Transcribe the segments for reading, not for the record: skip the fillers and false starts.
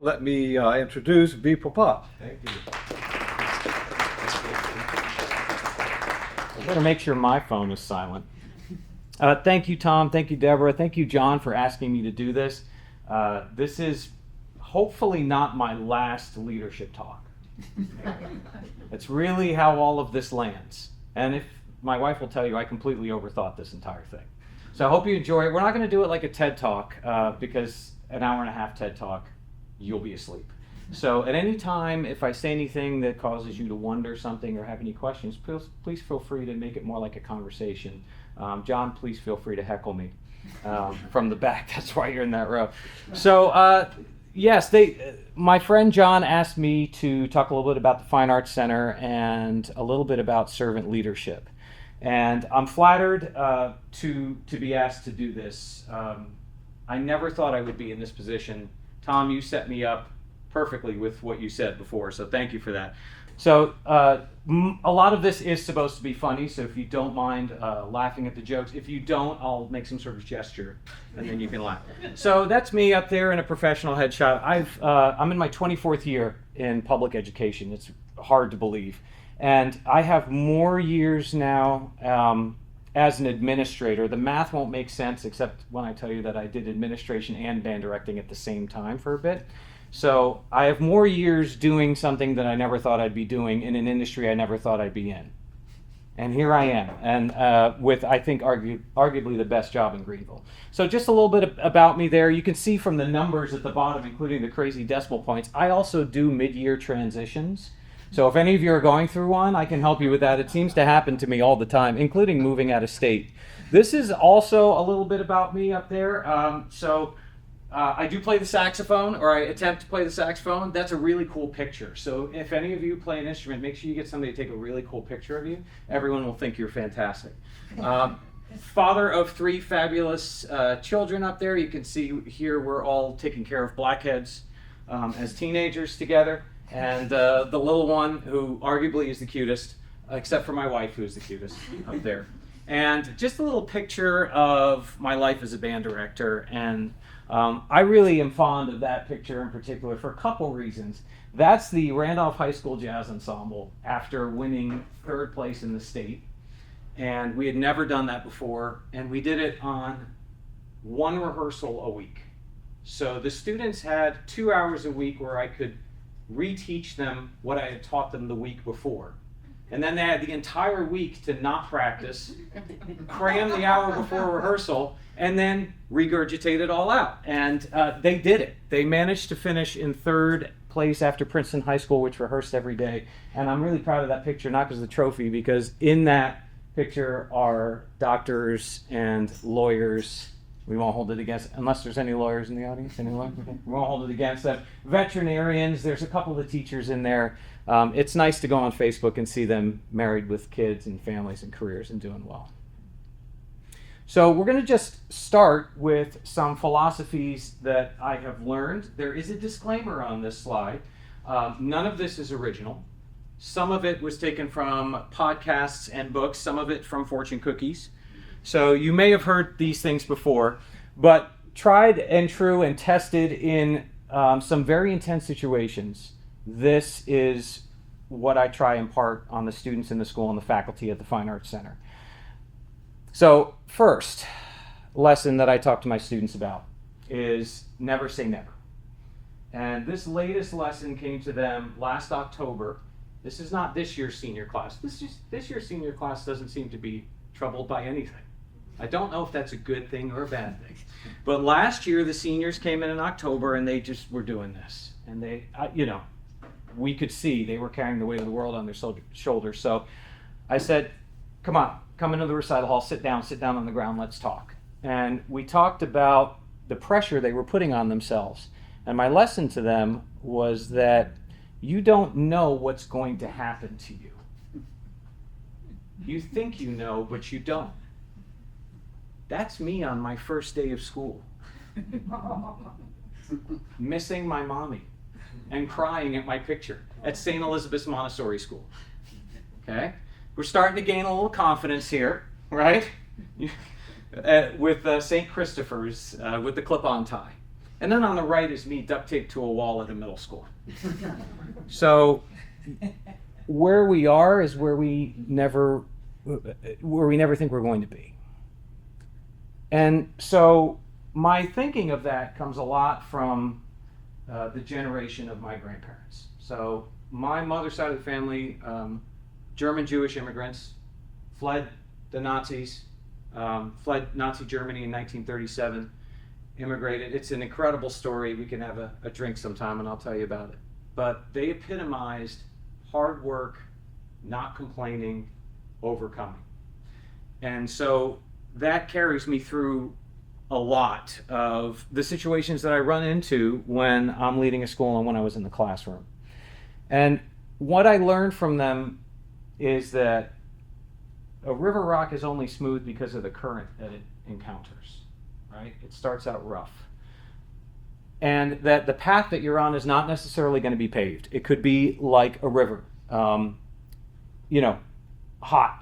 Let me introduce Vee Popat. Thank you. I better make sure my phone is silent. Thank you, Tom. Thank you, Deborah. Thank you, John, for asking me to do this. This is hopefully not my last leadership talk. It's really how all of this lands. And if my wife will tell you, I completely overthought this entire thing. So I hope you enjoy it. We're not going to do it like a TED Talk because an hour and a half TED Talk, you'll be asleep. So at any time, if I say anything that causes you to wonder something or have any questions, please feel free to make it more like a conversation. John, please feel free to heckle me from the back. That's why you're in that row. So yes, my friend John asked me to talk a little bit about the Fine Arts Center and a little bit about servant leadership. And I'm flattered to be asked to do this. I never thought I would be in this position. Tom, you set me up perfectly with what you said before, so thank you for that. So a lot of this is supposed to be funny, so if you don't mind laughing at the jokes, if you don't, I'll make some sort of gesture, and then you can laugh. So that's me up there in a professional headshot. I'm in my 24th year in public education. It's hard to believe. And I have more years now as an administrator. The math won't make sense except when I tell you that I did administration and band directing at the same time for a bit. So I have more years doing something that I never thought I'd be doing in an industry I never thought I'd be in. And here I am, and with, I think, arguably the best job in Greenville. So just a little bit about me there. You can see from the numbers at the bottom, including the crazy decimal points, I also do mid-year transitions. So if any of you are going through one, I can help you with that. It seems to happen to me all the time, including moving out of state. This is also a little bit about me up there. I do play the saxophone, or I attempt to play the saxophone. That's a really cool picture. So if any of you play an instrument, make sure you get somebody to take a really cool picture of you. Everyone will think you're fantastic. Father of 3 fabulous children up there. You can see here we're all taking care of blackheads as teenagers together. And the little one, who arguably is the cutest, except for my wife, who's the cutest up there. And just a little picture of my life as a band director. And I really am fond of that picture in particular for a couple reasons. That's the Randolph High School Jazz Ensemble after winning 3rd place in the state. And we had never done that before. And we did it on 1 rehearsal a week. So the students had 2 hours a week where I could reteach them what I had taught them the week before. And then they had the entire week to not practice, cram the hour before rehearsal, and then regurgitate it all out. And they did it. They managed to finish in 3rd place after Princeton High School, which rehearsed every day. And I'm really proud of that picture, not because of the trophy, because in that picture are doctors and lawyers. We won't hold it against, unless there's any lawyers in the audience. Anyone? Okay. We won't hold it against them. Veterinarians, there's a couple of teachers in there. It's nice to go on Facebook and see them married with kids and families and careers and doing well. So we're going to just start with some philosophies that I have learned. There is a disclaimer on this slide. None of this is original. Some of it was taken from podcasts and books, some of it from fortune cookies. So you may have heard these things before, but tried and true and tested in some very intense situations. This is what I try and impart on the students in the school and the faculty at the Fine Arts Center. So first lesson that I talk to my students about is never say never. And this latest lesson came to them last October. This is not this year's senior class. This year's senior class doesn't seem to be troubled by anything. I don't know if that's a good thing or a bad thing. But last year, the seniors came in October, and they just were doing this. And they, we could see they were carrying the weight of the world on their shoulders. So I said, come on, come into the recital hall, sit down on the ground, let's talk. And we talked about the pressure they were putting on themselves. And my lesson to them was that you don't know what's going to happen to you. You think you know, but you don't. That's me on my first day of school. Missing my mommy and crying at my picture at St. Elizabeth's Montessori School. Okay? We're starting to gain a little confidence here, right? With St. Christopher's with the clip-on tie. And then on the right is me duct taped to a wall at a middle school. So where we are is where we never think we're going to be. And so my thinking of that comes a lot from the generation of my grandparents. So my mother's side of the family, German Jewish immigrants, fled the Nazis, fled Nazi Germany in 1937, immigrated. It's an incredible story. We can have a drink sometime and I'll tell you about it. But they epitomized hard work, not complaining, overcoming. And so that carries me through a lot of the situations that I run into when I'm leading a school and when I was in the classroom. And what I learned from them is that a river rock is only smooth because of the current that it encounters, right? It starts out rough. And that the path that you're on is not necessarily going to be paved. It could be like a river, hot,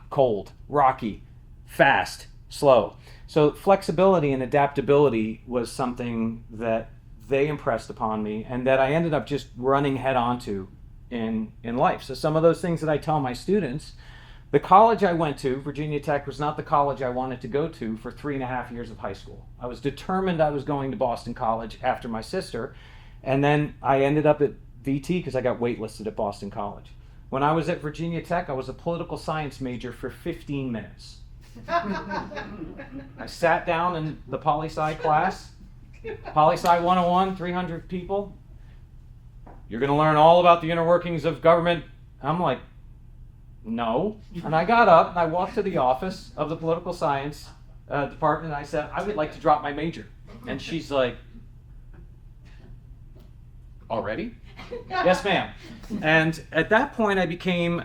cold, rocky, fast, slow. So flexibility and adaptability was something that they impressed upon me and that I ended up just running head onto in life. So some of those things that I tell my students, the college I went to, Virginia Tech, was not the college I wanted to go to for 3.5 years of high school. I was determined I was going to Boston College after my sister, and then I ended up at VT because I got waitlisted at Boston College. When I was at Virginia Tech, I was a political science major for 15 minutes. I sat down in the poli-sci class, poli-sci 101, 300 people. You're going to learn all about the inner workings of government. I'm like, no. And I got up and I walked to the office of the political science department and I said, I would like to drop my major. And she's like, already? Yes, ma'am. And at that point I became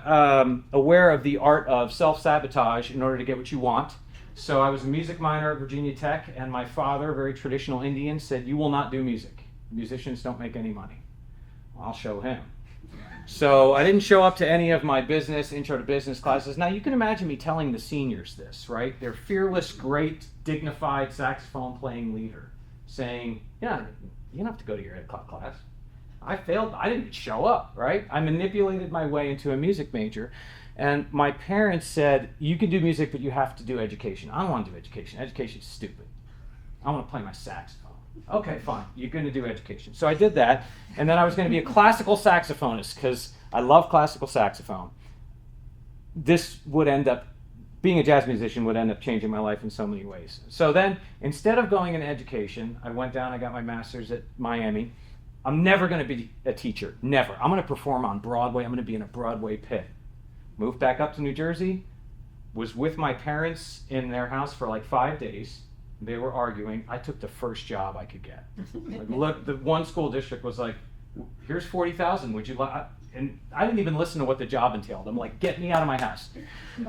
aware of the art of self-sabotage in order to get what you want. So I was a music minor at Virginia Tech, and my father, a very traditional Indian, said, you will not do music. Musicians don't make any money. Well, I'll show him. So I didn't show up to any of my intro to business classes. Now you can imagine me telling the seniors this, right? Their fearless, great, dignified saxophone playing leader saying, yeah, you don't have to go to your ed class. I failed. I didn't show up, right? I manipulated my way into a music major. And my parents said, you can do music, but you have to do education. I don't want to do education. Education's stupid. I want to play my saxophone. Okay, fine. You're going to do education. So I did that. And then I was going to be a classical saxophonist because I love classical saxophone. This would end up, being a jazz musician would end up changing my life in so many ways. So then, instead of going into education, I went down, I got my master's at Miami. I'm never going to be a teacher, never. I'm going to perform on Broadway. I'm going to be in a Broadway pit. Moved back up to New Jersey, was with my parents in their house for like 5 days. They were arguing. I took the first job I could get. Like, look, the one school district was like, here's $40,000. Would you like? And I didn't even listen to what the job entailed. I'm like, get me out of my house.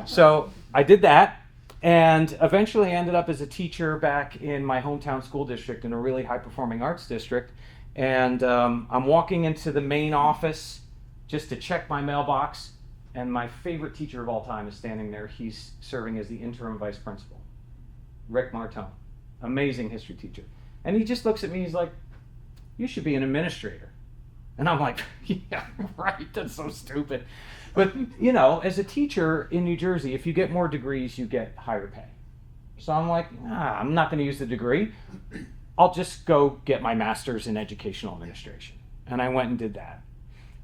So I did that, and eventually ended up as a teacher back in my hometown school district in a really high-performing arts district. And I'm walking into the main office just to check my mailbox, and my favorite teacher of all time is standing there. He's serving as the interim vice principal, Rick Martone, amazing history teacher. And he just looks at me, he's like, you should be an administrator. And I'm like, yeah, right, that's so stupid. But, you know, as a teacher in New Jersey, if you get more degrees, you get higher pay. So I'm like, I'm not going to use the degree. I'll just go get my master's in educational administration. And I went and did that.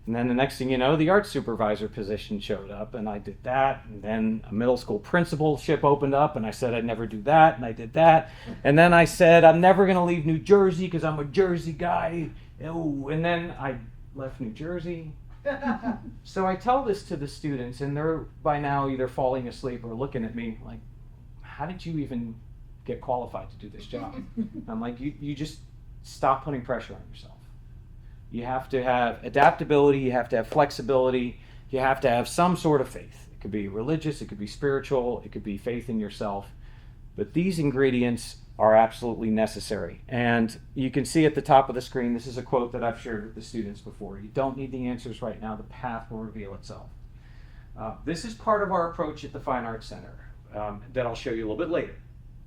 And then the next thing you know, the art supervisor position showed up, and I did that. And then a middle school principalship opened up, and I said I'd never do that, and I did that. And then I said I'm never going to leave New Jersey because I'm a Jersey guy. Oh, and then I left New Jersey. So I tell this to the students, and they're by now either falling asleep or looking at me like, how did you even get qualified to do this job? I'm like, you just stop putting pressure on yourself. You have to have adaptability, you have to have flexibility, you have to have some sort of faith. It could be religious, it could be spiritual, it could be faith in yourself. But these ingredients are absolutely necessary. And you can see at the top of the screen, this is a quote that I've shared with the students before. You don't need the answers right now, the path will reveal itself. This is part of our approach at the Fine Arts Center that I'll show you a little bit later,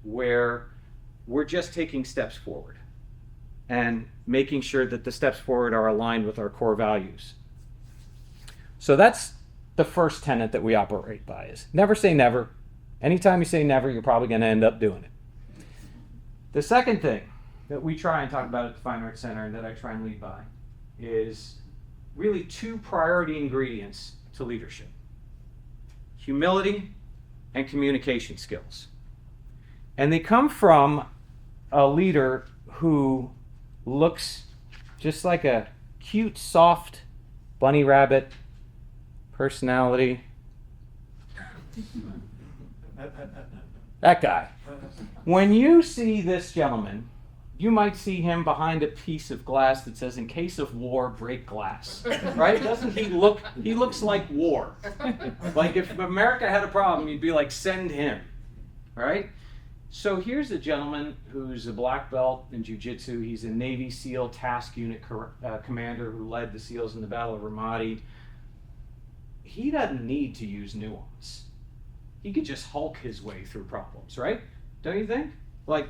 where we're just taking steps forward. and making sure that the steps forward are aligned with our core values. So that's the first tenet that we operate by, is never say never. Anytime you say never, you're probably going to end up doing it. The second thing that we try and talk about at the Fine Arts Center and that I try and lead by is really two priority ingredients to leadership: humility and communication skills. And they come from a leader who looks just like a cute, soft bunny rabbit personality. That guy. When you see this gentleman, you might see him behind a piece of glass that says, "In case of war, break glass." Right? Doesn't he look, he looks like war. Like if America had a problem, you'd be like, send him. Right? So here's a gentleman who's a black belt in jiu-jitsu. He's a Navy SEAL task unit commander who led the SEALs in the Battle of Ramadi. He doesn't need to use nuance. He could just Hulk his way through problems, right? Don't you think? Like,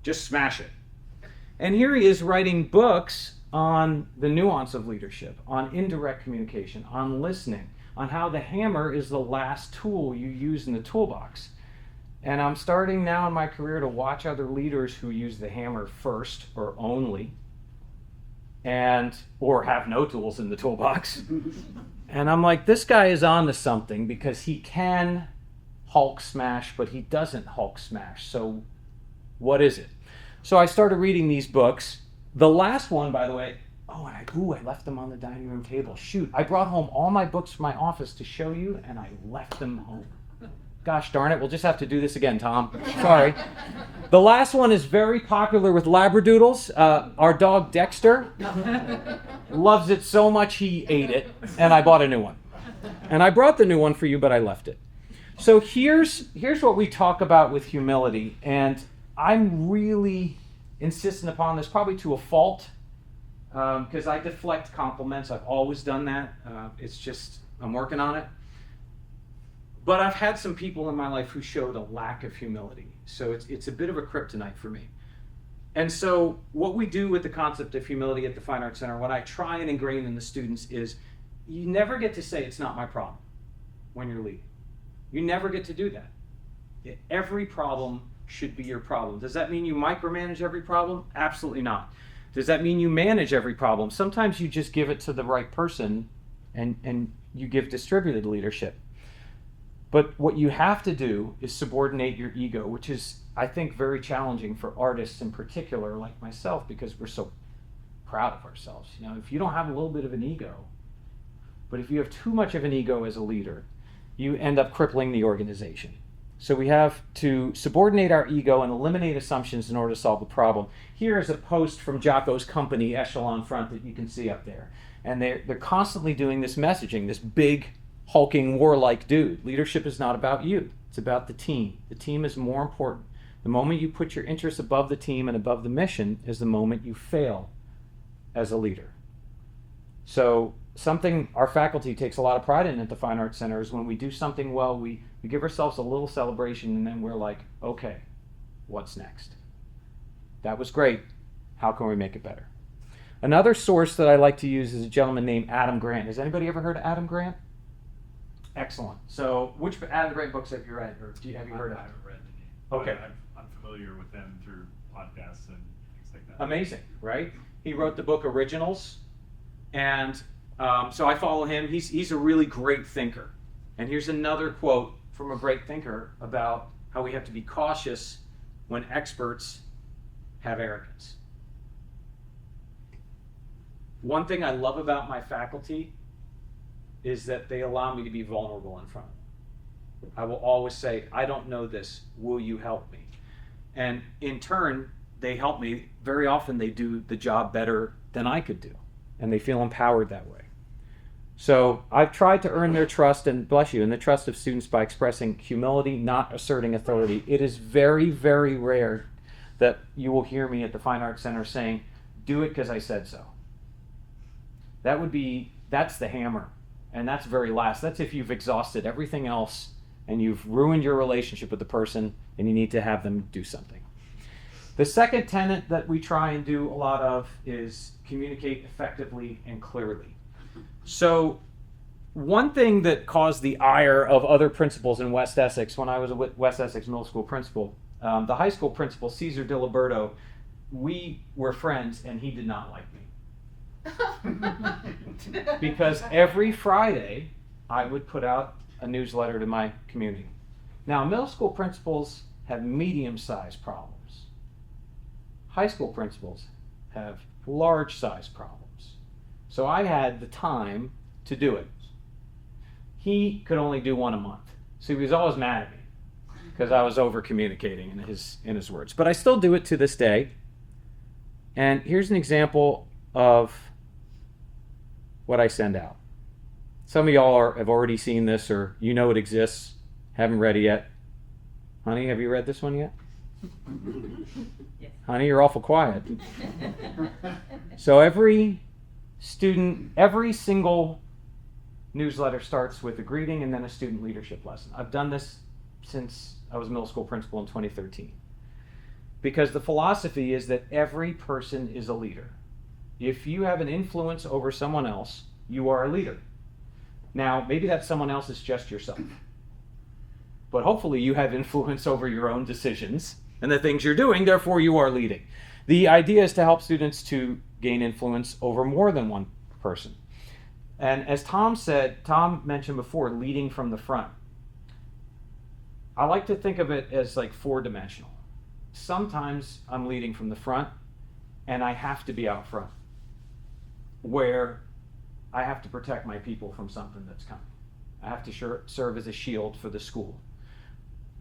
just smash it. And here he is writing books on the nuance of leadership, on indirect communication, on listening, on how the hammer is the last tool you use in the toolbox. And I'm starting now in my career to watch other leaders who use the hammer first or only, or have no tools in the toolbox. And I'm like, this guy is on to something, because he can Hulk smash, but he doesn't Hulk smash. So what is it? So I started reading these books. The last one, by the way, I left them on the dining room table. Shoot, I brought home all my books from my office to show you, and I left them home. Gosh darn it, we'll just have to do this again, Tom. Sorry. The last one is very popular with Labradoodles. Our dog Dexter loves it so much he ate it, and I bought a new one. And I brought the new one for you, but I left it. So here's what we talk about with humility, and I'm really insistent upon this, probably to a fault, because I deflect compliments. I've always done that. It's just, I'm working on it. But I've had some people in my life who showed a lack of humility. So it's a bit of a kryptonite for me. And so what we do with the concept of humility at the Fine Arts Center, what I try and ingrain in the students is, you never get to say it's not my problem when you're leading. You never get to do that. Every problem should be your problem. Does that mean you micromanage every problem? Absolutely not. Does that mean you manage every problem? Sometimes you just give it to the right person and you give distributed leadership. But what you have to do is subordinate your ego, which is, I think, very challenging for artists in particular, like myself, because we're so proud of ourselves. You know, if you don't have a little bit of an ego, but if you have too much of an ego as a leader, you end up crippling the organization. So we have to subordinate our ego and eliminate assumptions in order to solve the problem. Here is a post from Jocko's company, Echelon Front, that you can see up there. And they're constantly doing this messaging, this big, hulking, warlike dude. Leadership is not about you. It's about the team. The team is more important. The moment you put your interests above the team and above the mission is the moment you fail as a leader. So something our faculty takes a lot of pride in at the Fine Arts Center is when we do something well, we give ourselves a little celebration, and then we're like, okay, what's next? That was great. How can we make it better? Another source that I like to use is a gentleman named Adam Grant. Has anybody ever heard of Adam Grant? Excellent. So which Adam Grant books have you read, or have you heard of? I haven't read any. Okay. I'm familiar with them through podcasts and things like that. Amazing, right? He wrote the book Originals, and so I follow him. He's a really great thinker. And here's another quote from a great thinker about how we have to be cautious when experts have arrogance. One thing I love about my faculty is that they allow me to be vulnerable in front of them. I will always say, I don't know this, will you help me? And in turn, they help me. Very often they do the job better than I could do, and they feel empowered that way. So I've tried to earn their trust, and bless you, and the trust of students by expressing humility, not asserting authority. It is very, very rare that you will hear me at the Fine Arts Center saying, do it because I said so. That's the hammer. And that's very last. That's if you've exhausted everything else and you've ruined your relationship with the person and you need to have them do something. The second tenet that we try and do a lot of is communicate effectively and clearly. So one thing that caused the ire of other principals in West Essex, when I was a West Essex middle school principal, the high school principal, Cesar Diliberto, we were friends and he did not like me. Because every Friday I would put out a newsletter to my community. Now, middle school principals have medium-sized problems. High school principals have large-sized problems. So I had the time to do it. He could only do one a month. So he was always mad at me because I was over-communicating in his words. But I still do it to this day. And here's an example of what I send out. Some of y'all have already seen this, or you know it exists. Haven't read it yet. Honey, have you read this one yet? Yes. Honey, you're awful quiet. So every single newsletter starts with a greeting and then a student leadership lesson. I've done this since I was middle school principal in 2013. Because the philosophy is that every person is a leader. If you have an influence over someone else, you are a leader. Now, maybe that someone else is just yourself. But hopefully you have influence over your own decisions and the things you're doing, therefore you are leading. The idea is to help students to gain influence over more than one person. And as Tom mentioned before, leading from the front. I like to think of it as like four-dimensional. Sometimes I'm leading from the front and I have to be out front, where I have to protect my people from something that's coming. I have to serve as a shield for the school,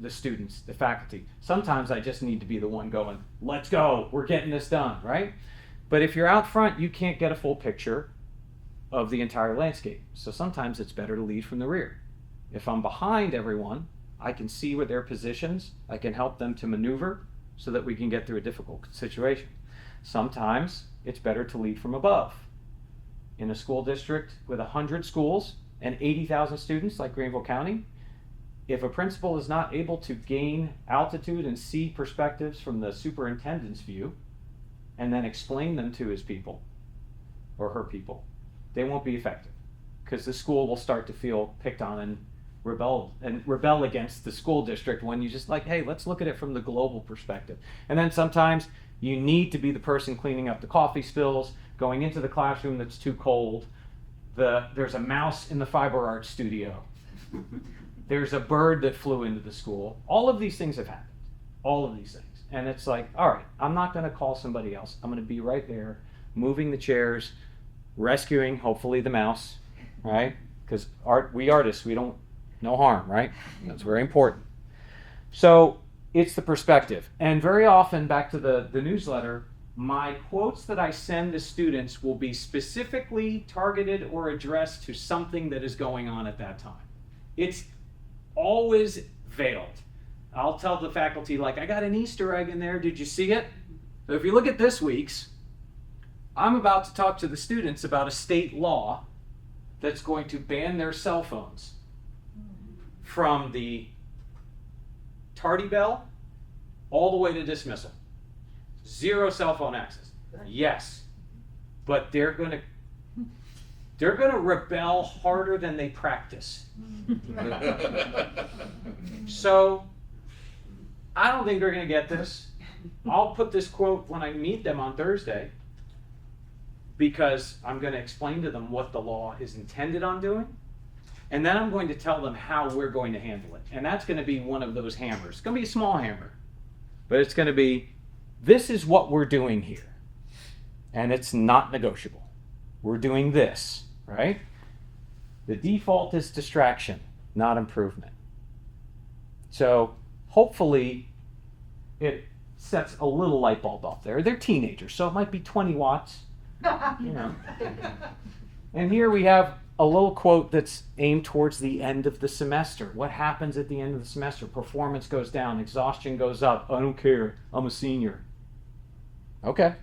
the students, the faculty. Sometimes I just need to be the one going, let's go, we're getting this done, right? But if you're out front, you can't get a full picture of the entire landscape. So sometimes it's better to lead from the rear. If I'm behind everyone, I can see where their positions, I can help them to maneuver so that we can get through a difficult situation. Sometimes it's better to lead from above. In a school district with 100 schools and 80,000 students like Greenville County, if a principal is not able to gain altitude and see perspectives from the superintendent's view and then explain them to his people or her people, they won't be effective, because the school will start to feel picked on and rebel against the school district when you just like, hey, let's look at it from the global perspective. And then sometimes you need to be the person cleaning up the coffee spills, going into the classroom that's too cold. There's a mouse in the fiber arts studio. There's a bird that flew into the school. All of these things have happened. All of these things. And it's like, all right, I'm not going to call somebody else. I'm going to be right there, moving the chairs, rescuing, hopefully, the mouse, right? Because we artists, we don't no harm, right? That's very important. So it's the perspective. And very often, back to the newsletter, my quotes that I send the students will be specifically targeted or addressed to something that is going on at that time. It's always veiled. I'll tell the faculty, like, I got an Easter egg in there. Did you see it? So if you look at this week's, I'm about to talk to the students about a state law that's going to ban their cell phones from the tardy bell all the way to dismissal. 0 cell phone access. Yes, but they're going to rebel harder than they practice. So I don't think they're going to get this. I'll put this quote when I meet them on Thursday, because I'm going to explain to them what the law is intended on doing. And then I'm going to tell them how we're going to handle it. And that's going to be one of those hammers. It's going to be a small hammer. But it's going to be, this is what we're doing here. And it's not negotiable. We're doing this, right? The default is distraction, not improvement. So hopefully it sets a little light bulb off there. They're teenagers, so it might be 20 watts. You know. And here we have a little quote that's aimed towards the end of the semester. What happens at the end of the semester? Performance goes down, exhaustion goes up. I don't care, I'm a senior. Okay.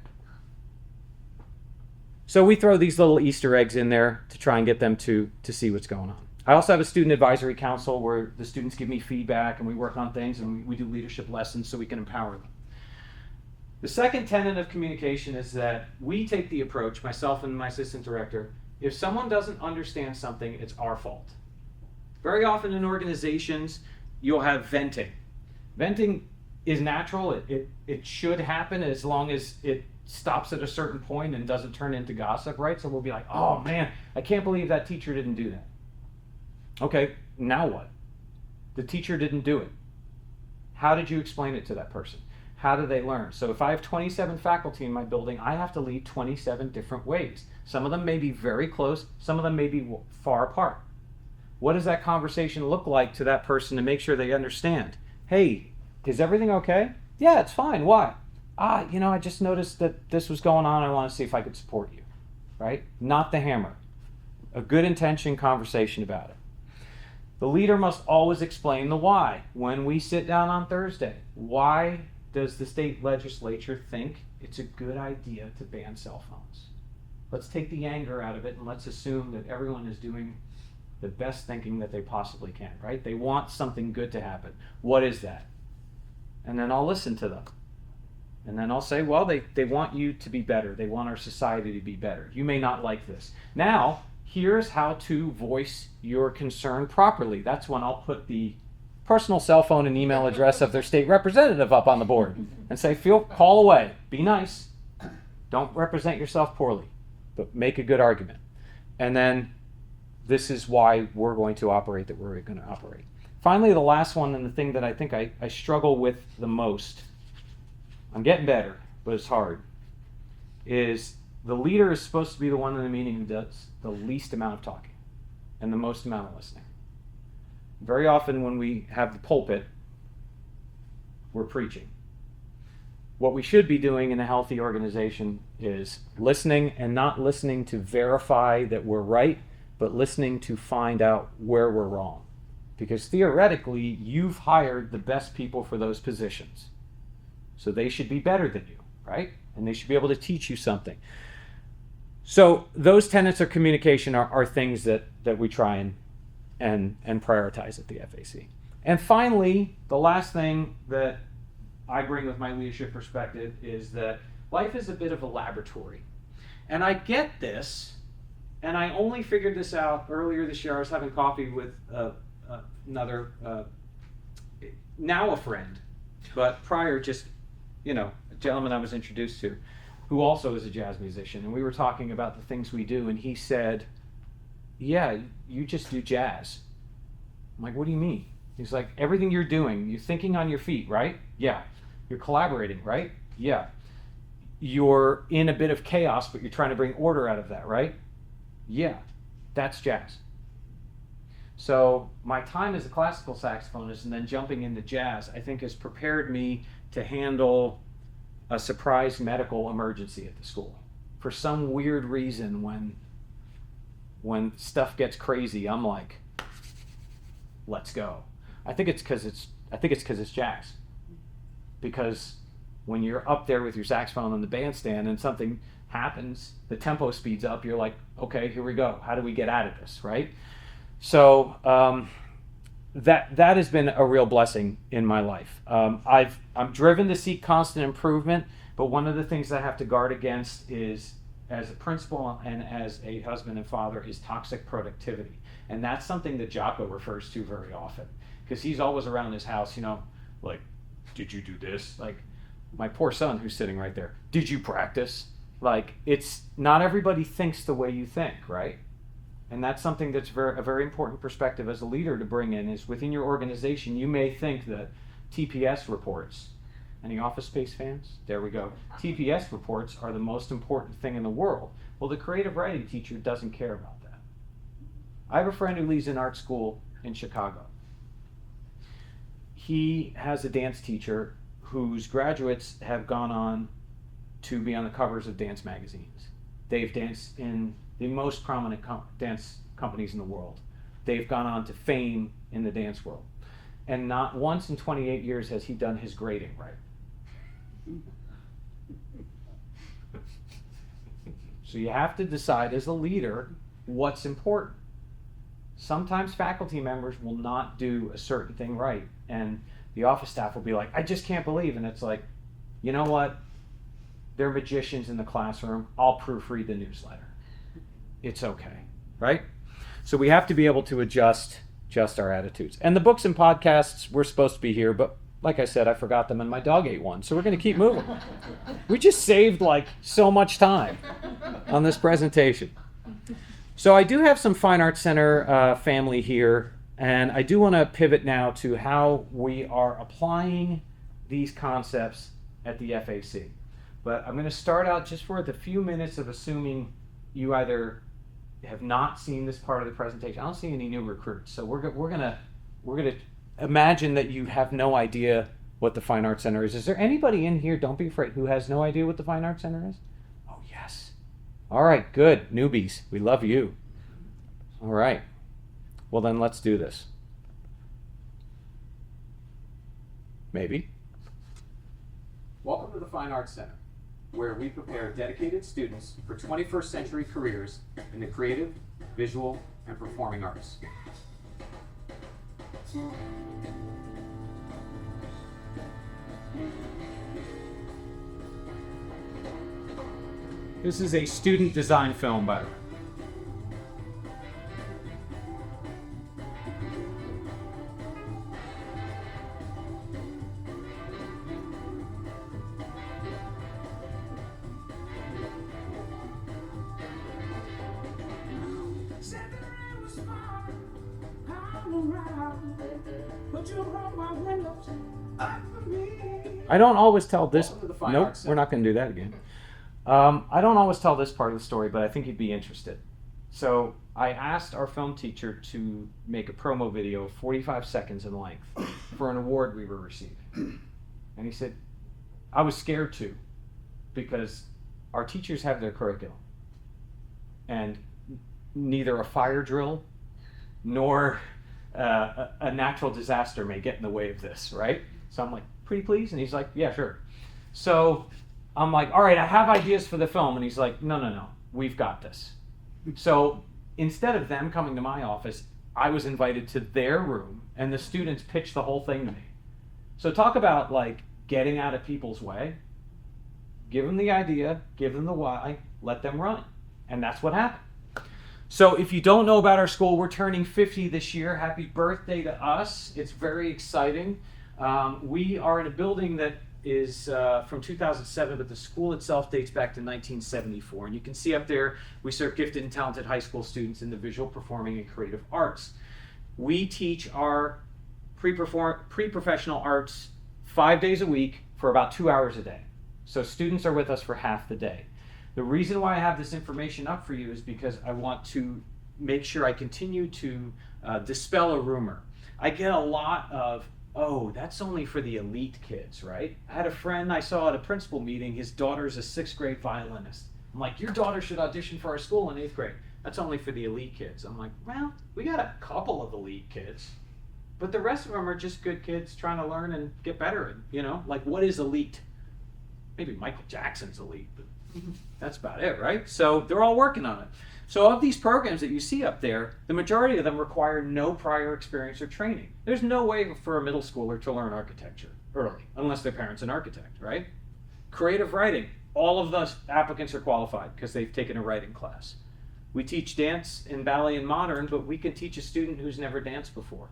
So we throw these little Easter eggs in there to try and get them to see what's going on. I also have a student advisory council where the students give me feedback and we work on things and we do leadership lessons so we can empower them. The second tenet of communication is that we take the approach, myself and my assistant director, if someone doesn't understand something, it's our fault. Very often in organizations, you'll have venting. Venting is natural. It should happen as long as it stops at a certain point and doesn't turn into gossip, right? So we'll be like, oh man, I can't believe that teacher didn't do that. Okay, now what? The teacher didn't do it. How did you explain it to that person? How do they learn? So if I have 27 faculty in my building, I have to lead 27 different ways. Some of them may be very close, some of them may be far apart. What does that conversation look like to that person to make sure they understand? Hey, is everything okay? Yeah, it's fine. Why? I just noticed that this was going on. I want to see if I could support you, right? Not the hammer. A good intention conversation about it. The leader must always explain the why. When we sit down on Thursday, why does the state legislature think it's a good idea to ban cell phones? Let's take the anger out of it and let's assume that everyone is doing the best thinking that they possibly can, right? They want something good to happen. What is that? And then I'll listen to them. And then I'll say, well, they want you to be better. They want our society to be better. You may not like this. Now, here's how to voice your concern properly. That's when I'll put the personal cell phone and email address of their state representative up on the board and say, call away. Be nice. Don't represent yourself poorly, but make a good argument. And then this is why we're going to operate that we're going to operate. Finally, the last one, and the thing that I think I struggle with the most, I'm getting better, but it's hard, is the leader is supposed to be the one in the meeting who does the least amount of talking and the most amount of listening. Very often when we have the pulpit, we're preaching. What we should be doing in a healthy organization is listening, and not listening to verify that we're right, but listening to find out where we're wrong. Because theoretically, you've hired the best people for those positions. So they should be better than you, right? And they should be able to teach you something. So those tenets of communication are things that we try and prioritize at the FAC. And finally, the last thing that I bring with my leadership perspective is that life is a bit of a laboratory. And I get this, and I only figured this out earlier this year. I was having coffee with another, now a friend, but prior just, a gentleman I was introduced to, who also is a jazz musician. And we were talking about the things we do, and he said, yeah, you just do jazz. I'm like, what do you mean? He's like, everything you're doing, you're thinking on your feet, right? Yeah. You're collaborating, right? Yeah. You're in a bit of chaos, but you're trying to bring order out of that, right? Yeah. That's jazz. So my time as a classical saxophonist and then jumping into jazz, I think has prepared me to handle a surprise medical emergency at the school. For some weird reason, when stuff gets crazy, I'm like, let's go. I think it's because it's jazz. Because when you're up there with your saxophone on the bandstand and something happens, the tempo speeds up, you're like, okay, here we go. How do we get out of this, right? So that has been a real blessing in my life. I'm driven to seek constant improvement, but one of the things I have to guard against is, as a principal and as a husband and father, is toxic productivity. And that's something that Jocko refers to very often, because he's always around his house, like, did you do this? Like, my poor son who's sitting right there, did you practice? Like, it's not everybody thinks the way you think, right? And that's something that's a very important perspective as a leader to bring in, is within your organization, you may think that TPS reports, any Office Space fans? There we go. TPS reports are the most important thing in the world. Well, the creative writing teacher doesn't care about that. I have a friend who leads an art school in Chicago. He has a dance teacher whose graduates have gone on to be on the covers of dance magazines. They've danced in the most prominent dance companies in the world. They've gone on to fame in the dance world. And not once in 28 years has he done his grading right. So you have to decide as a leader what's important. Sometimes faculty members will not do a certain thing right, and the office staff will be like, I just can't believe, and it's like, you know what? they're magicians in the classroom. I'll proofread the newsletter. It's okay, right? So we have to be able to adjust our attitudes. And the books and podcasts were supposed to be here, but like I said, I forgot them and my dog ate one. So we're going to keep moving. We just saved like so much time on this presentation. So I do have some Fine Arts Center family here, and I do want to pivot now to how we are applying these concepts at the FAC. But I'm going to start out just for the few minutes of assuming you either have not seen this part of the presentation. I don't see any new recruits, so we're gonna imagine that you have no idea what the Fine Arts Center is. Is there anybody in here, don't be afraid, who has no idea what the Fine Arts Center is? Oh, yes. All right, good. Newbies, we love you. All right. Well, then let's do this. Maybe. Welcome to the Fine Arts Center, where we prepare dedicated students for 21st century careers in the creative, visual, and performing arts. This is a student design film, by the way. I don't always tell this. Nope, we're not going to do that again. I don't always tell this part of the story, but I think you'd be interested. So I asked our film teacher to make a promo video 45 seconds in length for an award we were receiving. And he said, I was scared too, because our teachers have their curriculum. And neither a fire drill nor a natural disaster may get in the way of this, right? So I'm like, pretty please? And he's like, yeah, sure. So I'm like, all right, I have ideas for the film. And he's like, no, we've got this. So instead of them coming to my office, I was invited to their room, and the students pitched the whole thing to me. So talk about like getting out of people's way. Give them the idea, give them the why, let them run. And that's what happened. So if you don't know about our school, we're turning 50 this year. Happy birthday to us. It's very exciting. We are in a building that is from 2007, but the school itself dates back to 1974. And you can see up there, we serve gifted and talented high school students in the visual, performing, and creative arts. We teach our pre-professional arts 5 days a week for about 2 hours a day. So students are with us for half the day. The reason why I have this information up for you is because I want to make sure I continue to dispel a rumor. I get a lot of, oh, that's only for the elite kids, right? I had a friend I saw at a principal meeting, his daughter's a 6th grade violinist. I'm like, your daughter should audition for our school in 8th grade. That's only for the elite kids. I'm like, well, we got a couple of elite kids, but the rest of them are just good kids trying to learn and get better. And, you know, like, what is elite? Maybe Michael Jackson's elite, but that's about it, right? So they're all working on it. So of these programs that you see up there, the majority of them require no prior experience or training. There's no way for a middle schooler to learn architecture early, unless their parent's an architect, right? Creative writing, all of the applicants are qualified because they've taken a writing class. We teach dance and ballet and modern, but we can teach a student who's never danced before.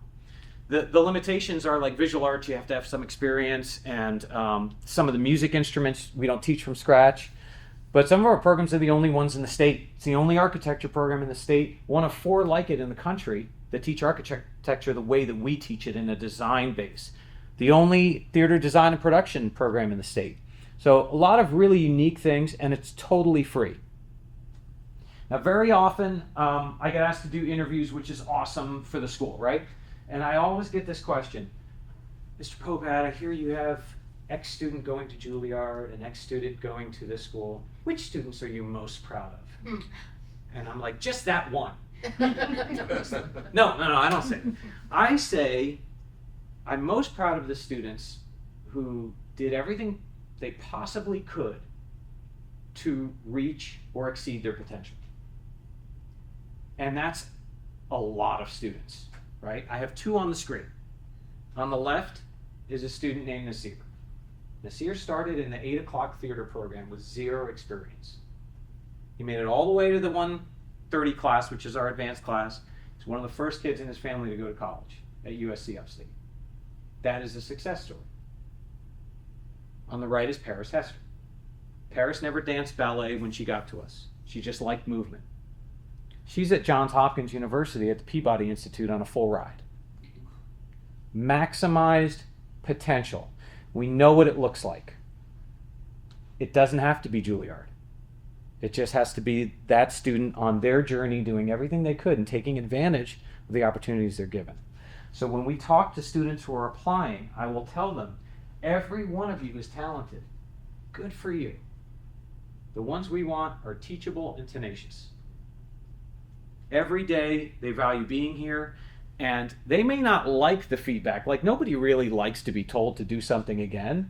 The limitations are like visual arts, you have to have some experience, and some of the music instruments we don't teach from scratch. But some of our programs are the only ones in the state. It's the only architecture program in the state, one of 4 like it in the country, that teach architecture the way that we teach it, in a design base. The only theater design and production program in the state. So a lot of really unique things, and it's totally free. Now, very often I get asked to do interviews, which is awesome for the school, right? And I always get this question, Mr. Popat, I hear you have X student going to Juilliard and X student going to this school. Which students are you most proud of? And I'm like, just that one. No, I don't say. I say I'm most proud of the students who did everything they possibly could to reach or exceed their potential. And that's a lot of students, right? I have 2 on the screen. On the left is a student named Nasir. Nasir started in the 8 o'clock theater program with 0 experience. He made it all the way to the 130 class, which is our advanced class. He's one of the first kids in his family to go to college at USC Upstate. That is a success story. On the right is Paris Hester. Paris never danced ballet when she got to us. She just liked movement. She's at Johns Hopkins University at the Peabody Institute on a full ride. Maximized potential. We know what it looks like. It doesn't have to be Juilliard. It just has to be that student on their journey doing everything they could and taking advantage of the opportunities they're given. So when we talk to students who are applying, I will tell them, every one of you is talented. Good for you. The ones we want are teachable and tenacious. Every day they value being here, and they may not like the feedback. Like, nobody really likes to be told to do something again.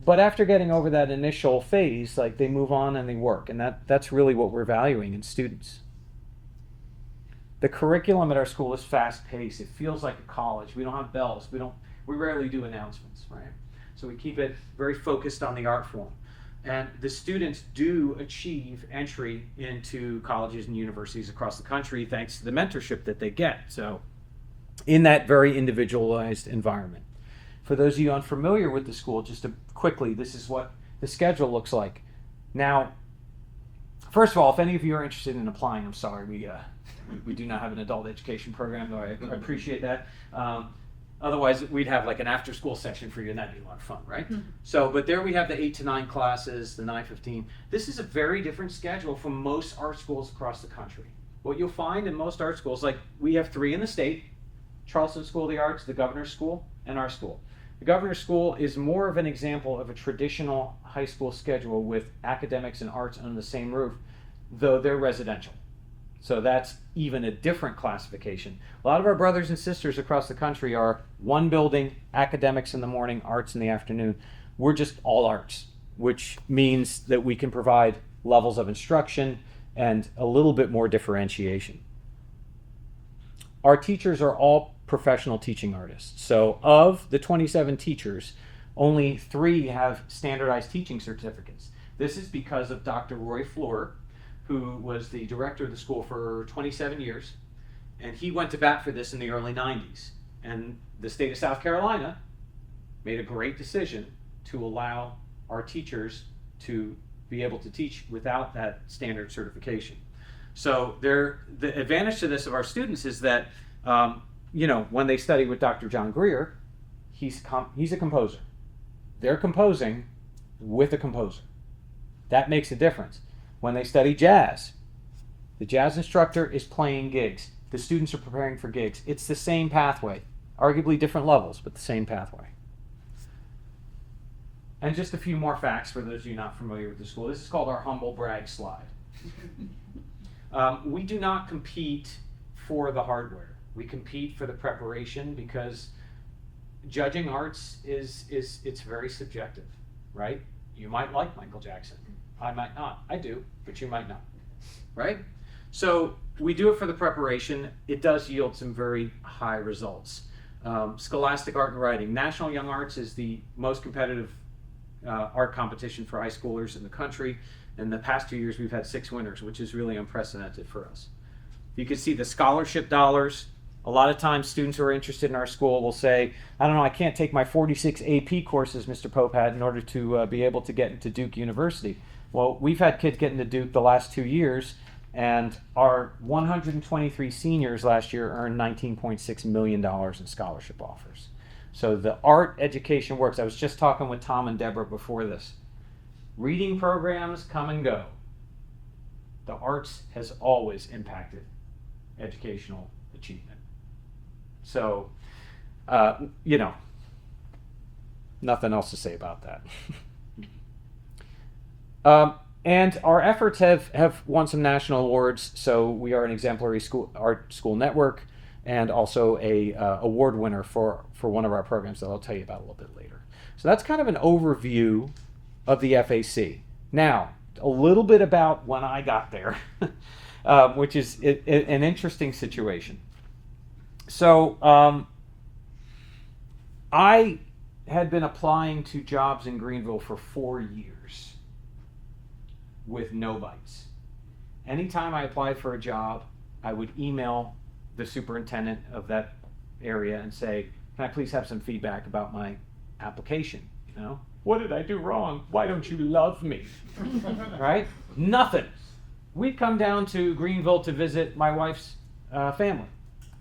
But after getting over that initial phase, like, they move on and they work, and that's really what we're valuing in students. The curriculum at our school is fast-paced. It feels like a college. We don't have bells. We rarely do announcements, right? So we keep it very focused on the art form. And the students do achieve entry into colleges and universities across the country thanks to the mentorship that they get. So in that very individualized environment. For those of you unfamiliar with the school, just to quickly, this is what the schedule looks like. Now, first of all, if any of you are interested in applying, I'm sorry, we do not have an adult education program, though I appreciate that. Otherwise, we'd have like an after-school session for you, and that'd be a lot of fun, right? Mm-hmm. So, but there we have the 8 to 9 classes, the 9-15. This is a very different schedule from most art schools across the country. What you'll find in most art schools, like we have 3 in the state, Charleston School of the Arts, the Governor's School, and our school. The Governor's School is more of an example of a traditional high school schedule with academics and arts under the same roof, though they're residential. So that's even a different classification. A lot of our brothers and sisters across the country are one building, academics in the morning, arts in the afternoon. We're just all arts, which means that we can provide levels of instruction and a little bit more differentiation. Our teachers are all professional teaching artists. So of the 27 teachers, only 3 have standardized teaching certificates. This is because of Dr. Roy Fleur, who was the director of the school for 27 years, and he went to bat for this in the early 90s. And the state of South Carolina made a great decision to allow our teachers to be able to teach without that standard certification. So the advantage to this of our students is that, when they study with Dr. John Greer, he's a composer. They're composing with a composer. That makes a difference. When they study jazz, the jazz instructor is playing gigs. The students are preparing for gigs. It's the same pathway, arguably different levels, but the same pathway. And just a few more facts for those of you not familiar with the school. This is called our humble brag slide. We do not compete for the hardware. We compete for the preparation because judging arts it's very subjective, right? You might like Michael Jackson. I might not. I do, but you might not, right? So we do it for the preparation. It does yield some very high results. Scholastic Art and Writing. National Young Arts is the most competitive art competition for high schoolers in the country. In the past 2 years, we've had 6 winners, which is really unprecedented for us. You can see the scholarship dollars. A lot of times students who are interested in our school will say, I don't know, I can't take my 46 AP courses, Mr. Popat, in order to be able to get into Duke University. Well, we've had kids get into Duke the last 2 years, and our 123 seniors last year earned $19.6 million in scholarship offers. So the art education works. I was just talking with Tom and Deborah before this. Reading programs come and go. The arts has always impacted educational achievement. So, nothing else to say about that. And our efforts have won some national awards. So we are an exemplary art school network, and also a award winner for one of our programs that I'll tell you about a little bit later. So that's kind of an overview of the FAC. Now, a little bit about when I got there, which is an interesting situation. So I had been applying to jobs in Greenville for 4 years with no bites. Anytime I applied for a job, I would email the superintendent of that area and say, can I please have some feedback about my application? You know, what did I do wrong? Why don't you love me? Right? Nothing. We'd come down to Greenville to visit my wife's family.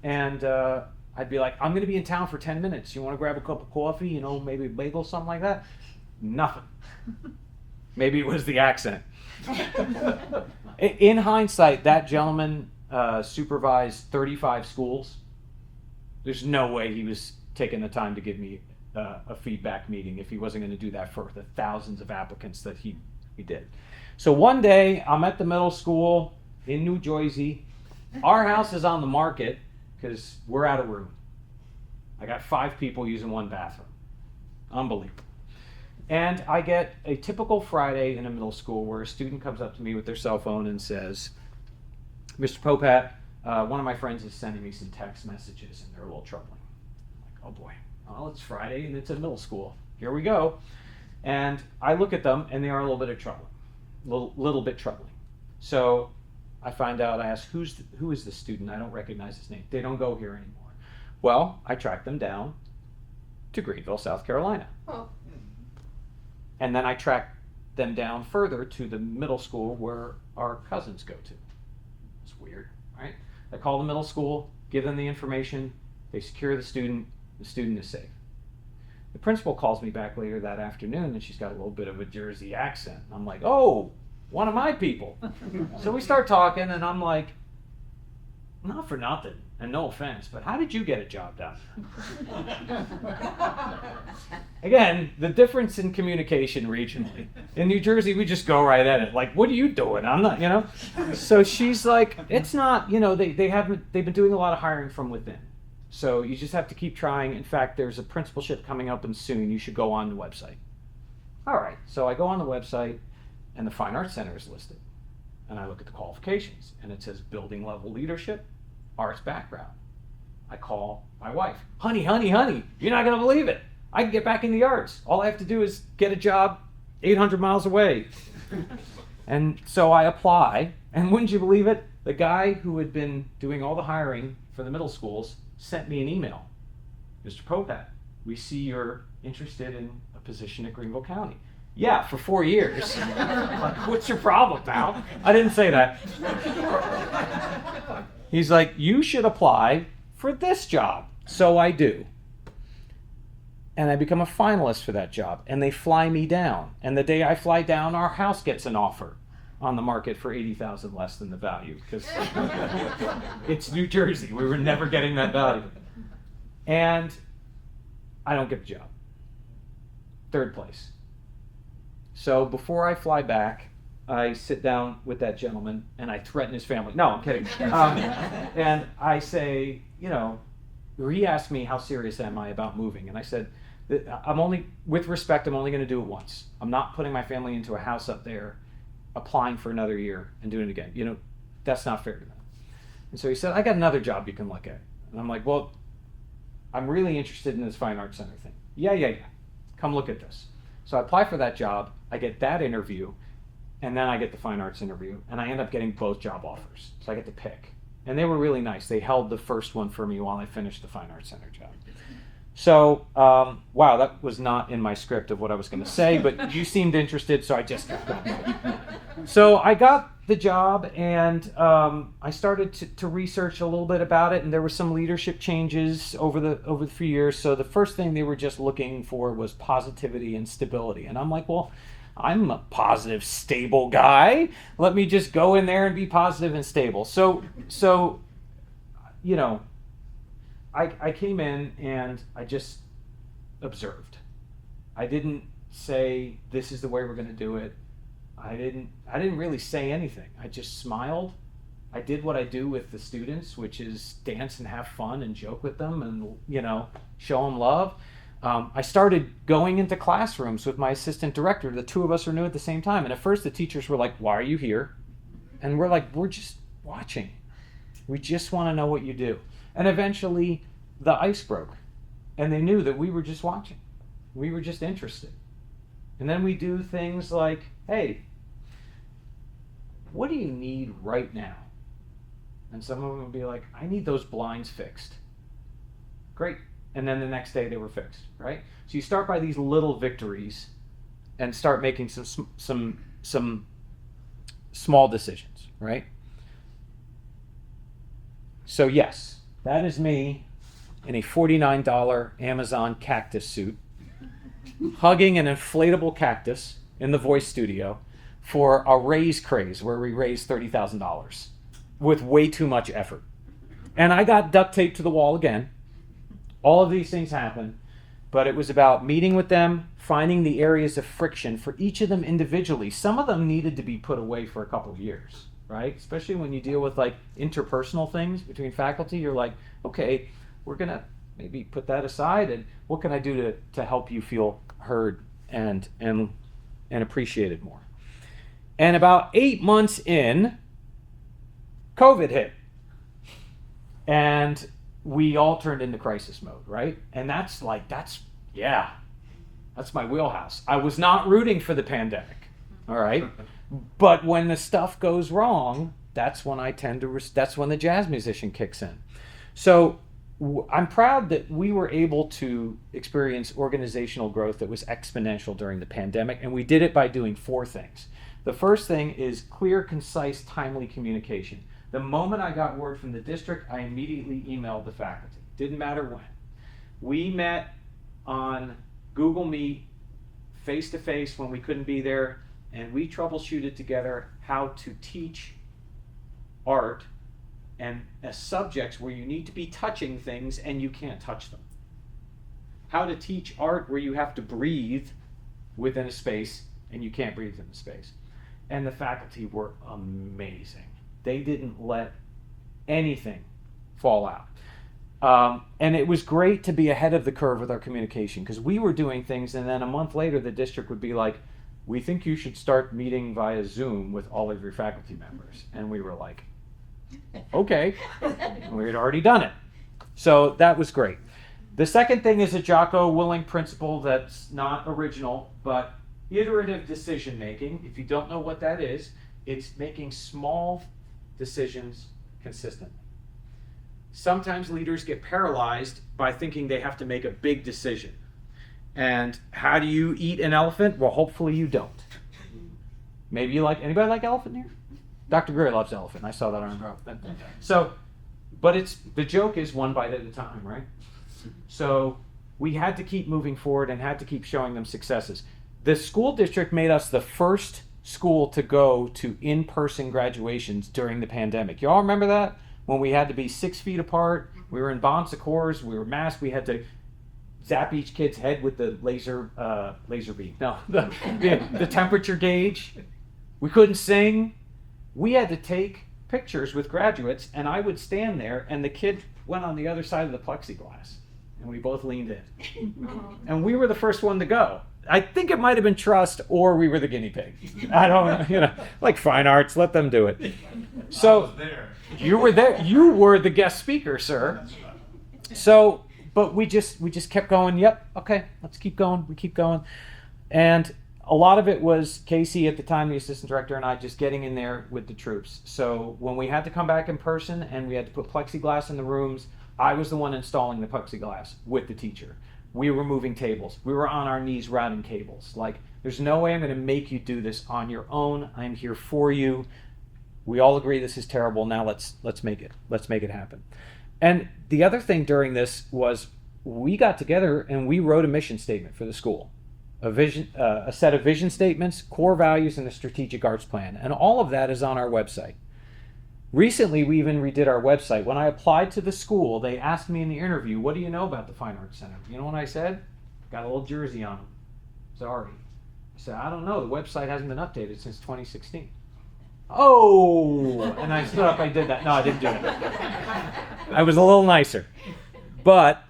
And I'd be like, I'm going to be in town for 10 minutes. You want to grab a cup of coffee, you know, maybe a bagel, something like that? Nothing. Maybe it was the accent. In hindsight, that gentleman supervised 35 schools. There's no way he was taking the time to give me a feedback meeting if he wasn't going to do that for the thousands of applicants that he did. So one day, I'm at the middle school in New Jersey. Our house is on the market because we're out of room. I got 5 people using one bathroom. Unbelievable. And I get a typical Friday in a middle school where a student comes up to me with their cell phone and says, Mr. Popat, one of my friends is sending me some text messages and they're a little troubling. I'm like, oh boy, well, it's Friday and it's a middle school. Here we go. And I look at them and they are a little bit troubling. Little bit troubling. So I find out, I ask, who is this student? I don't recognize his name. They don't go here anymore. Well, I track them down to Greenville, South Carolina. Oh. And then I track them down further to the middle school where our cousins go to. It's weird, right? I call the middle school, give them the information, they secure the student is safe. The principal calls me back later that afternoon and she's got a little bit of a Jersey accent. I'm like, oh, one of my people. So we start talking and I'm like, not for nothing, and no offense, but how did you get a job down there? Again, the difference in communication regionally. In New Jersey, we just go right at it. Like, what are you doing? I'm not, you know? So she's like, it's not, you know, they've been doing a lot of hiring from within. So you just have to keep trying. In fact, there's a principalship coming up and soon. You should go on the website. All right. So I go on the website and the Fine Arts Center is listed. And I look at the qualifications and it says building level leadership, arts background. I call my wife. Honey, you're not going to believe it. I can get back in the arts. All I have to do is get a job 800 miles away. And so I apply. And wouldn't you believe it? The guy who had been doing all the hiring for the middle schools sent me an email. Mr. Popat, we see you're interested in a position at Greenville County. Yeah, for 4 years. Like, what's your problem, pal? I didn't say that. He's like, you should apply for this job. So I do. And I become a finalist for that job. And they fly me down. And the day I fly down, our house gets an offer on the market for $80,000 less than the value. Because it's New Jersey. We were never getting that value. And I don't get the job. 3rd place. So before I fly back, I sit down with that gentleman and I threaten his family. No, I'm kidding. And I say, you know, he asked me how serious am I about moving. And I said, with respect, I'm only going to do it once. I'm not putting my family into a house up there, applying for another year and doing it again. You know, that's not fair to them. And so he said, I got another job you can look at. And I'm like, well, I'm really interested in this Fine Arts Center thing. Yeah. Come look at this. So I apply for that job. I get that interview. And then I get the Fine Arts interview. And I end up getting both job offers. So I get to pick. And they were really nice. They held the first one for me while I finished the Fine Arts Center job. So, wow, that was not in my script of what I was going to say, but you seemed interested, so I just kept going. So I got the job, and I started to research a little bit about it, and there were some leadership changes over the few years. So the first thing they were just looking for was positivity and stability. And I'm like, well, I'm a positive, stable guy. Let me just go in there and be positive and stable. So you know, I came in and I just observed. I didn't say, this is the way we're going to do it. I didn't really say anything. I just smiled. I did what I do with the students, which is dance and have fun and joke with them and, you know, show them love. I started going into classrooms with my assistant director. The two of us are new at the same time. And at first the teachers were like, why are you here? And we're like, we're just watching. We just want to know what you do. And eventually the ice broke. And they knew that we were just watching. We were just interested. And then we do things like, hey, what do you need right now? And some of them would be like, I need those blinds fixed. Great. And then the next day they were fixed, right? So you start by these little victories and start making some small decisions, right? So yes, that is me in a $49 Amazon cactus suit, hugging an inflatable cactus in the voice studio for a raise craze where we raised $30,000 with way too much effort. And I got duct taped to the wall again. All of these things happen, but it was about meeting with them, finding the areas of friction for each of them individually. Some of them needed to be put away for a couple of years, right? Especially when you deal with like interpersonal things between faculty, you're like, okay, we're gonna maybe put that aside, and what can I do to help you feel heard and appreciated more? And about 8 months in, COVID hit. And we all turned into crisis mode, right? And that's my wheelhouse. I was not rooting for the pandemic, all right? But when the stuff goes wrong, that's when that's when the jazz musician kicks in. So I'm proud that we were able to experience organizational growth that was exponential during the pandemic, and we did it by doing 4 things. The first thing is clear, concise, timely communication. The moment I got word from the district, I immediately emailed the faculty. Didn't matter when. We met on Google Meet, face-to-face when we couldn't be there, and we troubleshooted together how to teach art and subjects where you need to be touching things and you can't touch them. How to teach art where you have to breathe within a space and you can't breathe in the space. And the faculty were amazing. They didn't let anything fall out. And it was great to be ahead of the curve with our communication, because we were doing things and then a month later the district would be like, we think you should start meeting via Zoom with all of your faculty members. And we were like, okay. We had already done it. So that was great. The second thing is a Jocko-Willink principle that's not original, but iterative decision making. If you don't know what that is, it's making small decisions consistently. Sometimes leaders get paralyzed by thinking they have to make a big decision. And how do you eat an elephant? Well, hopefully you don't. Maybe you anybody like elephant here? Dr. Gray loves elephant. I saw that on growth. So, but the joke is one bite at a time, right? So we had to keep moving forward and had to keep showing them successes. The school district made us the first school to go to in-person graduations during the pandemic. You all remember that? When we had to be 6 feet apart, we were in bon secours, we were masked, we had to zap each kid's head with the laser beam. No, the temperature gauge. We couldn't sing. We had to take pictures with graduates, and I would stand there, and the kid went on the other side of the plexiglass, and we both leaned in. And we were the first one to go. I think it might have been trust, or we were the guinea pig. I don't, like fine arts, let them do it. So I was there. you were there. You were the guest speaker, sir. So, but we just kept going. Yep, okay, let's keep going. We keep going, and a lot of it was Casey at the time, the assistant director, and I just getting in there with the troops. So when we had to come back in person and we had to put plexiglass in the rooms, I was the one installing the plexiglass with the teacher. We were moving tables. We were on our knees routing cables. Like, there's no way I'm going to make you do this on your own. I'm here for you. We all agree this is terrible. Now let's make it happen. And the other thing during this was we got together and we wrote a mission statement for the school, a set of vision statements, core values, and a strategic arts plan. And all of that is on our website. Recently, we even redid our website. When I applied to the school, they asked me in the interview, what do you know about the Fine Arts Center? You know what I said? Got a little jersey on them. Sorry. I said, I don't know. The website hasn't been updated since 2016. Oh! And I stood up, I did that. No, I didn't do it. I was a little nicer. But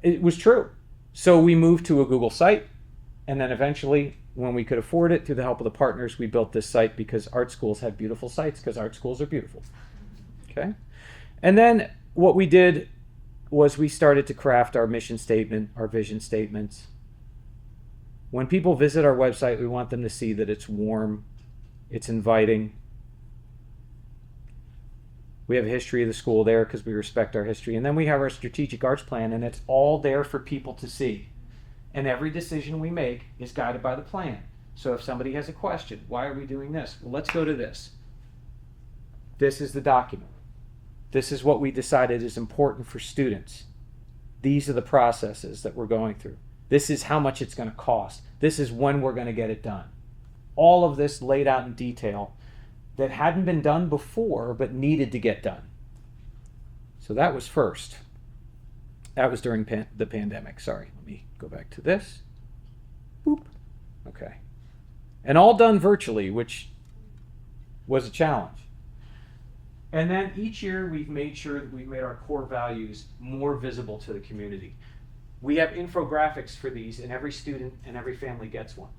it was true. So we moved to a Google site, and then eventually, when we could afford it, through the help of the partners, we built this site because art schools have beautiful sites, because art schools are beautiful. Okay? And then what we did was we started to craft our mission statement, our vision statements, When people visit our website, we want them to see that it's warm, it's inviting. We have a history of the school there because we respect our history. And then we have our strategic arts plan, and it's all there for people to see. And every decision we make is guided by the plan. So if somebody has a question, why are we doing this? Well, let's go to this. This is the document. This is what we decided is important for students. These are the processes that we're going through. This is how much it's going to cost. This is when we're going to get it done. All of this laid out in detail that hadn't been done before but needed to get done. So that was first. That was during the pandemic. Sorry, let me go back to this. Boop. Okay. And all done virtually, which was a challenge. And then each year we've made sure that we've made our core values more visible to the community. We have infographics for these, and every student and every family gets one.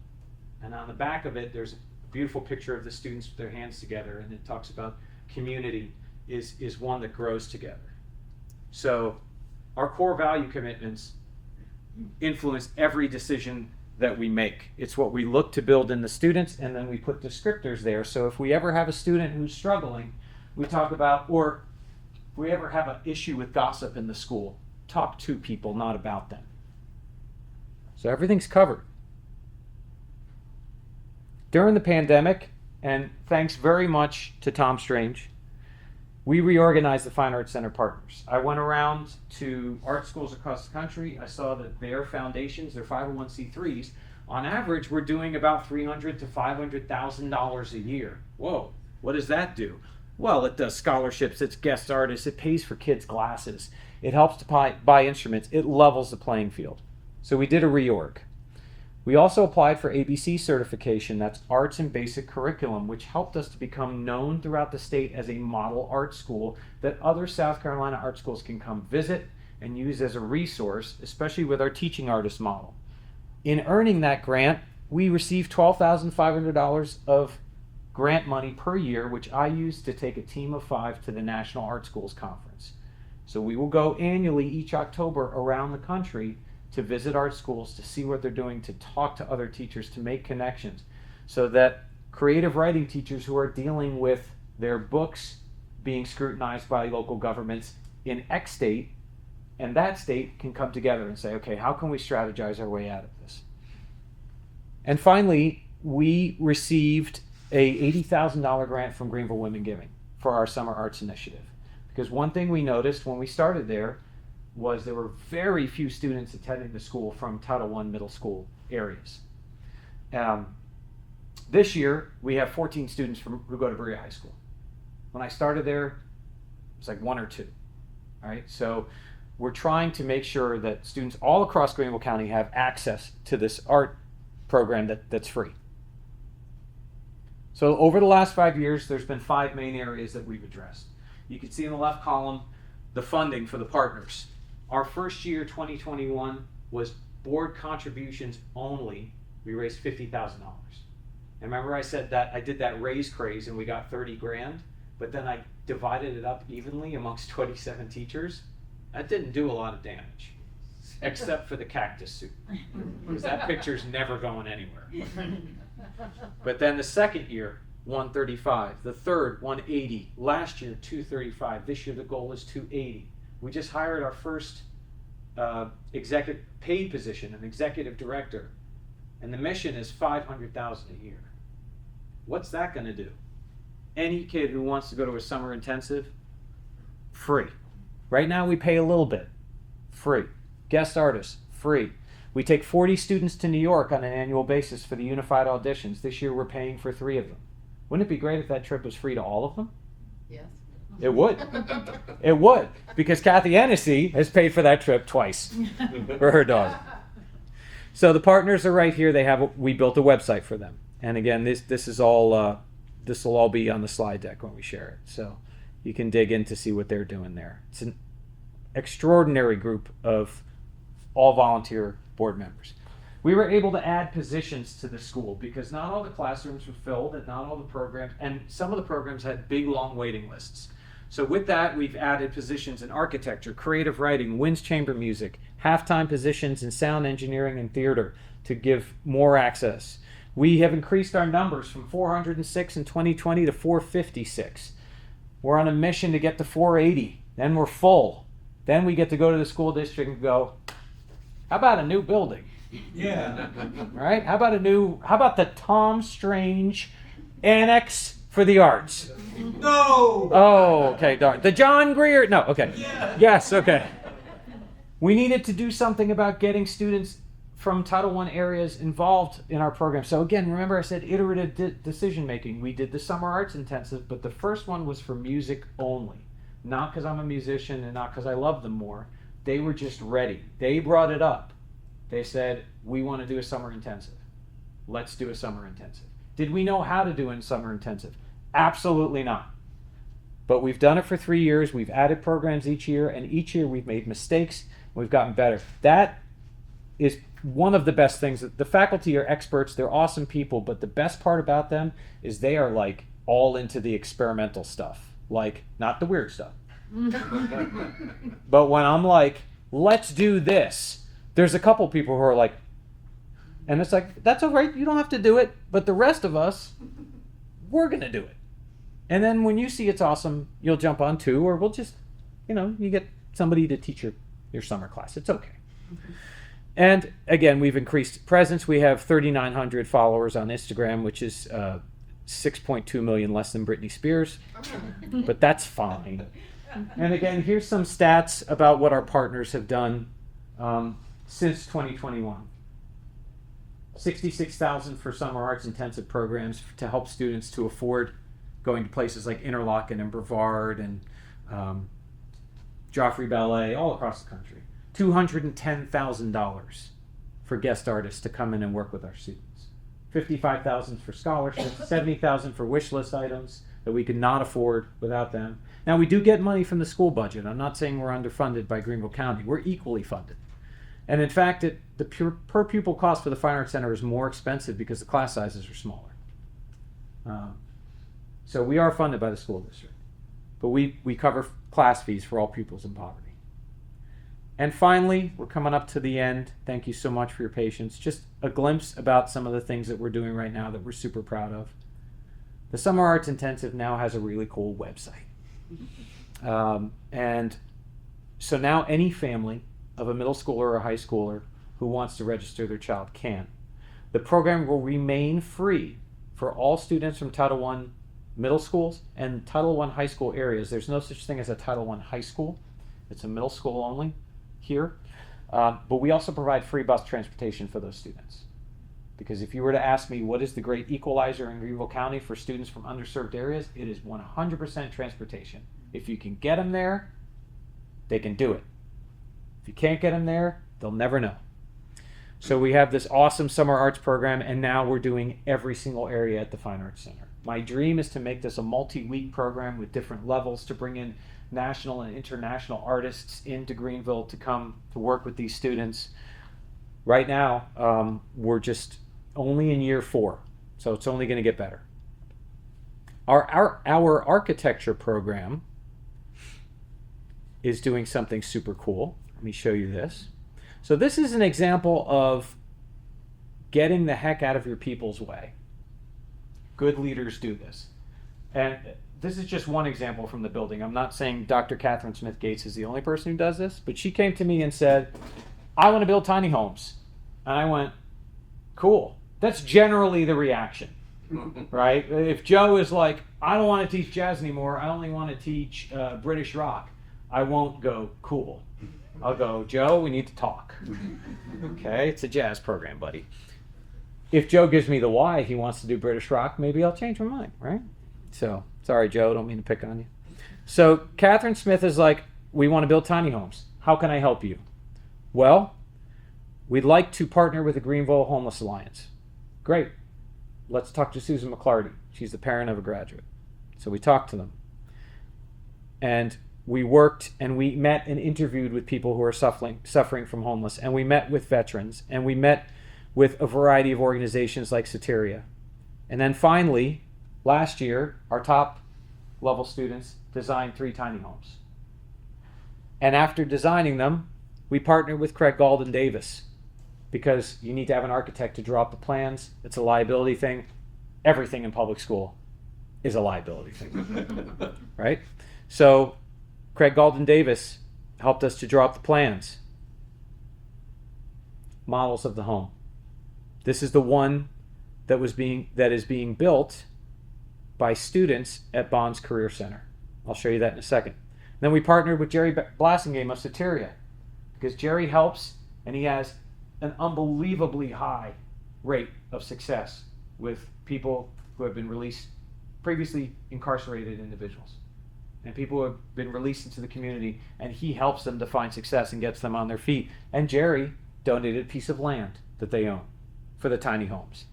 And on the back of it, there's a beautiful picture of the students with their hands together, and it talks about community is one that grows together. So our core value commitments influence every decision that we make. It's what we look to build in the students, and then we put descriptors there. So if we ever have a student who's struggling, we talk about, or if we ever have an issue with gossip in the school, talk to people, not about them. So everything's covered. During the pandemic, and thanks very much to Tom Strange, we reorganized the Fine Arts Center partners. I went around to art schools across the country. I saw that their foundations, their 501c3s, on average, were doing about $300,000 to $500,000 a year. Whoa, what does that do? Well, it does scholarships, it's guest artists, it pays for kids' classes, it helps to buy instruments, it levels the playing field. So we did a reorg. We also applied for ABC certification, that's Arts and Basic Curriculum, which helped us to become known throughout the state as a model art school that other South Carolina art schools can come visit and use as a resource, especially with our teaching artist model. In earning that grant, we received $12,500 of grant money per year, which I use to take a team of 5 to the National Art Schools Conference. So we will go annually each October around the country to visit art schools, to see what they're doing, to talk to other teachers, to make connections, so that creative writing teachers who are dealing with their books being scrutinized by local governments in X state, and that state can come together and say, okay, how can we strategize our way out of this? And finally, we received a $80,000 grant from Greenville Women Giving for our Summer Arts Initiative. Because one thing we noticed when we started there was there were very few students attending the school from Title I middle school areas. This year, we have 14 students who go to Berea High School. When I started there, it was like 1 or 2. All right, so we're trying to make sure that students all across Greenville County have access to this art program that's free. So over the last 5 years, there's been 5 main areas that we've addressed. You can see in the left column the funding for the partners. Our first year, 2021, was board contributions only. We raised $50,000. And remember I said that I did that raise craze and we got 30 grand, but then I divided it up evenly amongst 27 teachers. That didn't do a lot of damage, except for the cactus suit, because that picture's never going anywhere. But then the second year, 135. The third, 180. Last year, 235. This year, the goal is 280. We just hired our first executive paid position, an executive director, and the mission is $500,000 a year. What's that going to do? Any kid who wants to go to a summer intensive, free. Right now, we pay a little bit, free. Guest artists, free. We take 40 students to New York on an annual basis for the unified auditions. This year, we're paying for 3 of them. Wouldn't it be great if that trip was free to all of them? Yes. It would. It would, because Kathy Hennessy has paid for that trip twice for her daughter. So the partners are right here. We built a website for them, and again, this is all this will all be on the slide deck when we share it. So you can dig in to see what they're doing there. It's an extraordinary group of all volunteer board members. We were able to add positions to the school because not all the classrooms were filled and not all the programs, and some of the programs had big, long waiting lists. So with that, we've added positions in architecture, creative writing, winds chamber music, halftime positions in sound engineering and theater, to give more access. We have increased our numbers from 406 in 2020 to 456. We're on a mission to get to 480. Then we're full. Then we get to go to the school district and go, how about a new building? Yeah. Right? How about the Tom Strange Annex for the Arts? No! Oh, okay, darn. The John Greer, no, okay. Yeah. Yes, okay. We needed to do something about getting students from Title I areas involved in our program. So again, remember I said iterative decision making. We did the summer arts intensive, but the first one was for music only. Not because I'm a musician and not because I love them more. They were just ready. They brought it up. They said, we want to do a summer intensive. Let's do a summer intensive. Did we know how to do a summer intensive? Absolutely not. But we've done it for 3 years. We've added programs each year, and each year we've made mistakes. We've gotten better. That is one of the best things. The faculty are experts. They're awesome people, but the best part about them is they are like all into the experimental stuff. Like, not the weird stuff. But when I'm like, let's do this, there's a couple people who are like, and it's like, that's all right, you don't have to do it, but the rest of us, we're going to do it. And then when you see it's awesome, you'll jump on too, or we'll just, you get somebody to teach your summer class. It's okay. And again, we've increased presence. We have 3,900 followers on Instagram, which is 6.2 million less than Britney Spears, but that's fine. And again, here's some stats about what our partners have done since 2021. 66,000 for summer arts intensive programs to help students to afford going to places like Interlochen and Brevard and Joffrey Ballet all across the country. $210,000 for guest artists to come in and work with our students. $55,000 for scholarships, $70,000 for wish list items that we could not afford without them. Now, we do get money from the school budget. I'm not saying we're underfunded by Greenville County. We're equally funded. And in fact, the per pupil cost for the Fine Arts Center is more expensive because the class sizes are smaller. So we are funded by the school district. But we cover class fees for all pupils in poverty. And finally, we're coming up to the end. Thank you so much for your patience. Just a glimpse about some of the things that we're doing right now that we're super proud of. The Summer Arts Intensive now has a really cool website. And so now any family of a middle schooler or a high schooler who wants to register their child can. The program will remain free for all students from Title I middle schools and Title I high school areas. There's no such thing as a Title I high school. It's a middle school only here. But we also provide free bus transportation for those students. Because if you were to ask me what is the great equalizer in Greenville County for students from underserved areas, it is 100% transportation. If you can get them there, they can do it. If you can't get them there, they'll never know. So we have this awesome summer arts program, and now we're doing every single area at the Fine Arts Center. My dream is to make this a multi-week program with different levels to bring in national and international artists into Greenville to come to work with these students. Right now, we're just only in year 4, so it's only going to get better. Our architecture program is doing something super cool. Let me show you this. So this is an example of getting the heck out of your people's way. Good leaders do this. And this is just one example from the building. I'm not saying Dr. Catherine Smith Gates is the only person who does this, but she came to me and said, I want to build tiny homes. And I went, cool. That's generally the reaction, right? If Joe is like, I don't want to teach jazz anymore, I only want to teach British rock, I won't go, cool. I'll go, Joe, we need to talk. Okay, it's a jazz program, buddy. If Joe gives me the why he wants to do British rock, maybe I'll change my mind, right? So, sorry, Joe, don't mean to pick on you. So, Catherine Smith is like, we want to build tiny homes. How can I help you? Well, we'd like to partner with the Greenville Homeless Alliance. Great. Let's talk to Susan McClarty. She's the parent of a graduate. So we talked to them. And we worked and we met and interviewed with people who are suffering from homeless. And we met with veterans. And we met with a variety of organizations like Soteria. And then finally, last year, our top level students designed 3 tiny homes. And after designing them, we partnered with Craig Galden Davis because you need to have an architect to draw up the plans. It's a liability thing. Everything in public school is a liability thing, right? So Craig Galden Davis helped us to draw up the plans. Models of the home. This is the one that is being built by students at Bond's Career Center. I'll show you that in a second. Then we partnered with Jerry Blassingame of Soteria, because Jerry helps, and he has an unbelievably high rate of success with people who have been released, previously incarcerated individuals, and people who have been released into the community, and he helps them to find success and gets them on their feet. And Jerry donated a piece of land that they own for the tiny homes.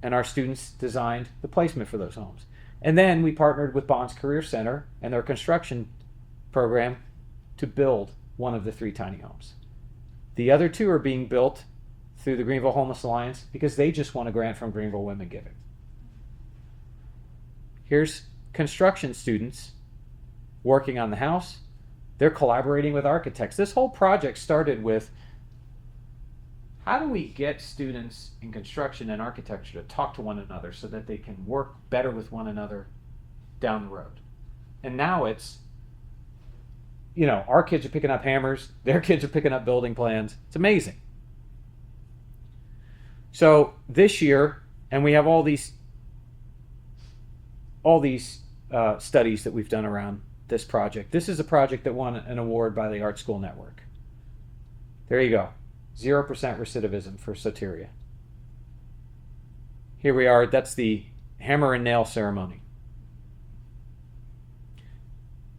And our students designed the placement for those homes. And then we partnered with Bond's Career Center and their construction program to build one of the 3 tiny homes. The other 2 are being built through the Greenville Homeless Alliance because they just won a grant from Greenville Women Giving. Here's construction students working on the house. They're collaborating with architects. This whole project started with, how do we get students in construction and architecture to talk to one another so that they can work better with one another down the road? And now it's, our kids are picking up hammers, their kids are picking up building plans. It's amazing. So this year, and we have all these studies that we've done around this project. This is a project that won an award by the Art School Network. There you go. 0% recidivism for Soteria. Here we are. That's the hammer and nail ceremony.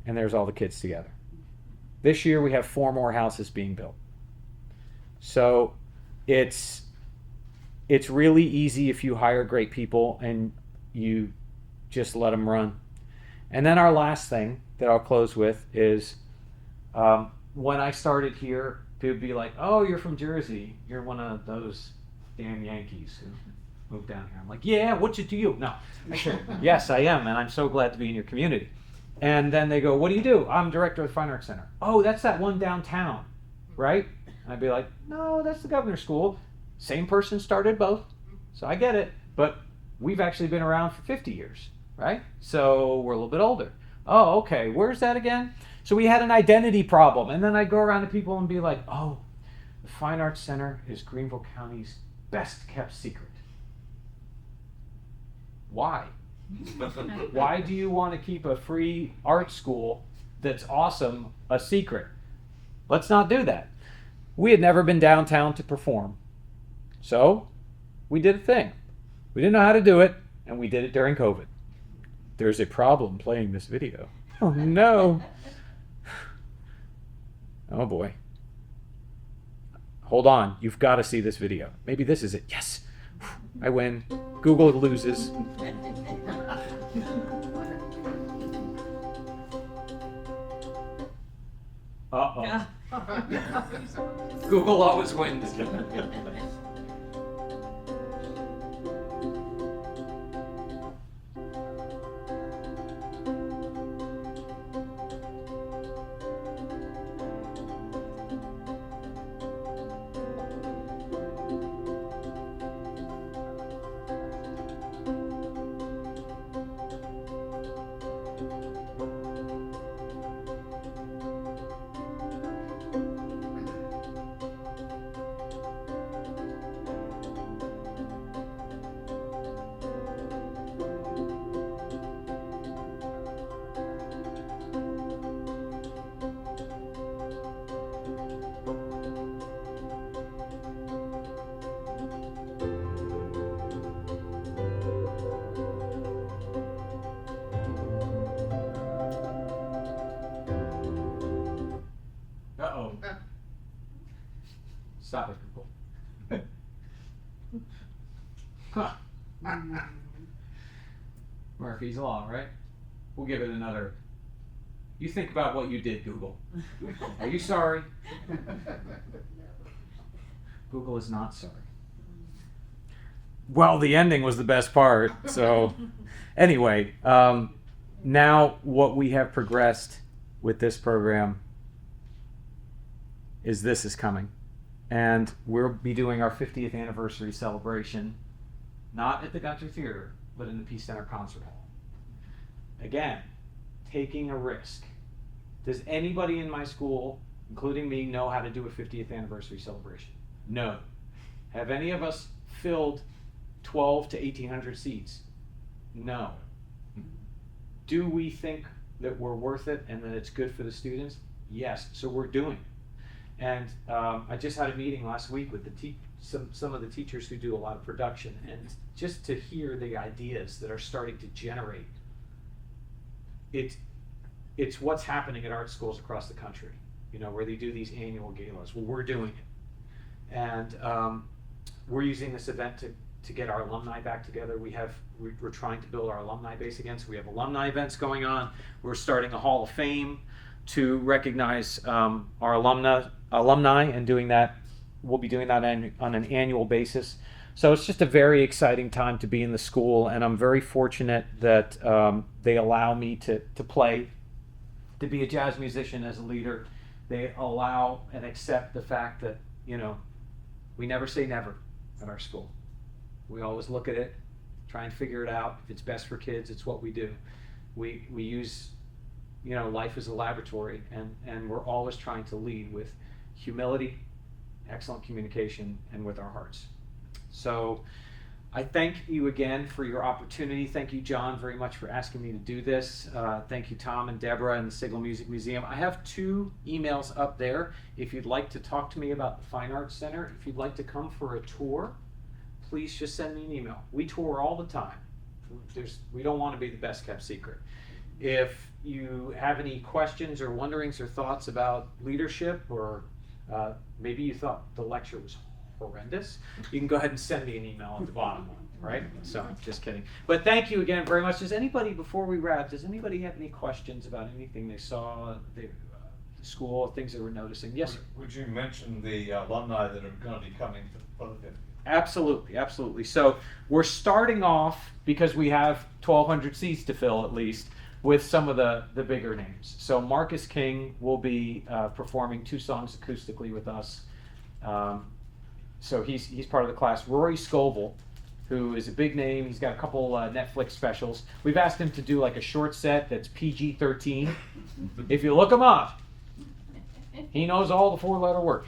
And there's all the kids together. This year we have 4 more houses being built. So it's really easy if you hire great people and you just let them run. And then our last thing that I'll close with is when I started here, people would be like, oh, you're from Jersey. You're one of those damn Yankees who moved down here. I'm like, yeah, what you do? No. I said, yes, I am, and I'm so glad to be in your community. And then they go, what do you do? I'm director of the Fine Arts Center. Oh, that's that one downtown, right? And I'd be like, no, that's the governor's school. Same person started both, so I get it. But we've actually been around for 50 years, right? So we're a little bit older. Oh, okay, where's that again? So we had an identity problem, and then I'd go around to people and be like, oh, the Fine Arts Center is Greenville County's best kept secret. Why? Why do you want to keep a free art school that's awesome a secret? Let's not do that. We had never been downtown to perform. So we did a thing. We didn't know how to do it, and we did it during COVID. There's a problem playing this video. Oh no. Oh boy. Hold on. You've got to see this video. Maybe this is it. Yes. I win. Google loses. Uh-oh. Google always wins. Uh-oh. Stop it, Google. Huh. Murphy's Law, right? We'll give it another. You think about what you did, Google. Are you sorry? Google is not sorry. Well, the ending was the best part. So anyway, now what we have progressed with this program is this is coming. And we'll be doing our 50th anniversary celebration, not at the Gunter Theater, but in the Peace Center Concert Hall. Again, taking a risk. Does anybody in my school, including me, know how to do a 50th anniversary celebration? No. Have any of us filled 12 to 1,800 seats? No. Do we think that we're worth it and that it's good for the students? Yes. So we're doing it. And I just had a meeting last week with some of the teachers who do a lot of production, and just to hear the ideas that are starting to generate, it's what's happening at art schools across the country, you know, where they do these annual galas. Well, we're doing it, and we're using this event to get our alumni back together. We're trying to build our alumni base again, so we have alumni events going on. We're starting a Hall of Fame to recognize our alumni, and doing that, we'll be doing that on an annual basis. So it's just a very exciting time to be in the school, and I'm very fortunate that they allow me to play, to be a jazz musician as a leader. They allow and accept the fact that, you know, we never say never at our school. We always look at it, try and figure it out. If it's best for kids, it's what we do. We use, you know, life as a laboratory, and we're always trying to lead with humility, excellent communication, and with our hearts. So I thank you again for your opportunity. Thank you, John, very much for asking me to do this. Thank you, Tom and Deborah and the Sigal Music Museum. I have 2 emails up there. If you'd like to talk to me about the Fine Arts Center, if you'd like to come for a tour, please just send me an email. We tour all the time. We don't want to be the best kept secret. If you have any questions or wonderings or thoughts about leadership, or maybe you thought the lecture was horrendous, you can go ahead and send me an email at the bottom, right? So, just kidding. But thank you again very much. Does anybody, before we wrap, does anybody have any questions about anything they saw, the school, things they were noticing? Yes, sir. Would you mention the alumni that are going to be coming for the 50th? Absolutely, absolutely. So we're starting off, because we have 1,200 seats to fill at least, with some of the bigger names. So Marcus King will be performing 2 songs acoustically with us. So he's part of the class. Rory Scovel, who is a big name, he's got a couple Netflix specials. We've asked him to do like a short set that's PG-13. If you look him up, he knows all the 4-letter words.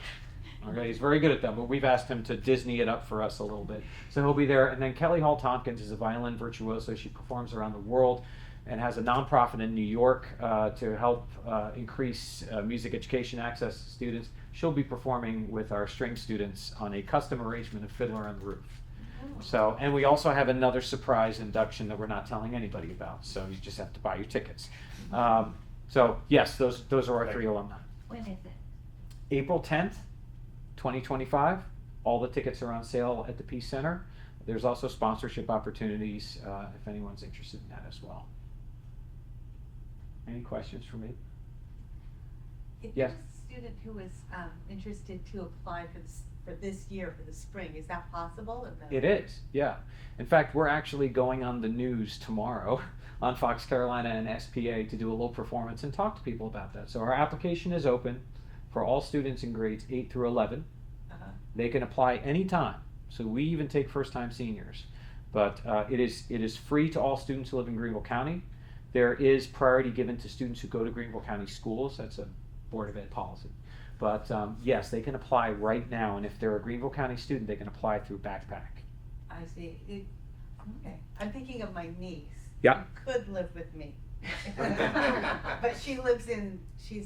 Okay, he's very good at them, but we've asked him to Disney it up for us a little bit. So he'll be there. And then Kelly Hall Tompkins is a violin virtuoso. She performs around the world and has a nonprofit in New York to help increase music education access to students. She'll be performing with our string students on a custom arrangement of Fiddler on the Roof. So, and we also have another surprise induction that we're not telling anybody about. So you just have to buy your tickets. So yes, those are our 3 alumni. When is it? April 10th, 2025. All the tickets are on sale at the Peace Center. There's also sponsorship opportunities if anyone's interested in that as well. Any questions for me? If Yes. there's a student who is interested to apply for this year, for the spring, is that possible? Or no? It is, yeah. In fact, we're actually going on the news tomorrow on Fox Carolina and SPA to do a little performance and talk to people about that. So our application is open for all students in grades 8 through 11. They can apply anytime. So we even take first-time seniors. But it is free to all students who live in Greenville County. There is priority given to students who go to Greenville County schools. That's a Board of Ed policy. But yes, they can apply right now. And if they're a Greenville County student, they can apply through Backpack. I see. Okay. I'm thinking of my niece. Yeah. Who could live with me. But she's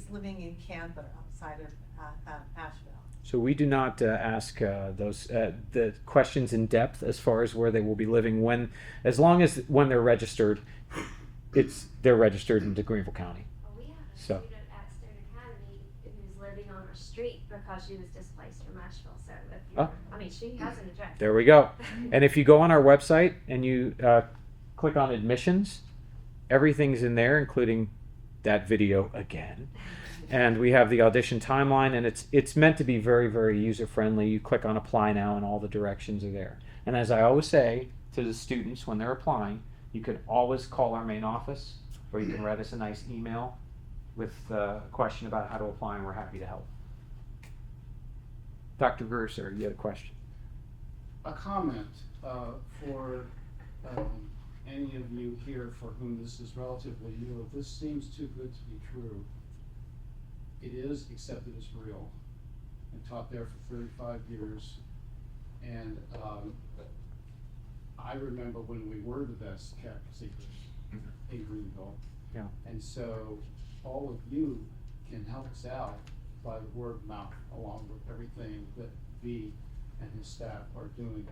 living in Canberra, outside of Asheville. So we do not ask the questions in depth as far as where they will be living as long as when they're registered, they're registered into Greenville County. Well, we have a So. student at Stone Academy who's living on our street because she was displaced from Asheville. So if you're, I mean, she has an address. There we go. And if you go on our website and you click on admissions, everything's in there, including that video again. And we have the audition timeline, and it's meant to be very, very user-friendly. You click on apply now, and all the directions are there. And as I always say to the students when they're applying, you can always call our main office, or you can write us a nice email with a question about how to apply, and we're happy to help. Dr. Gerser, you had a question. A comment for any of you here for whom this is relatively new. If this seems too good to be true, it is, except it is real. I taught there for 35 years, and I remember when we were the best kept secret in Greenville. Yeah. And so all of you can help us out by word of mouth, along with everything that Vee and his staff are doing.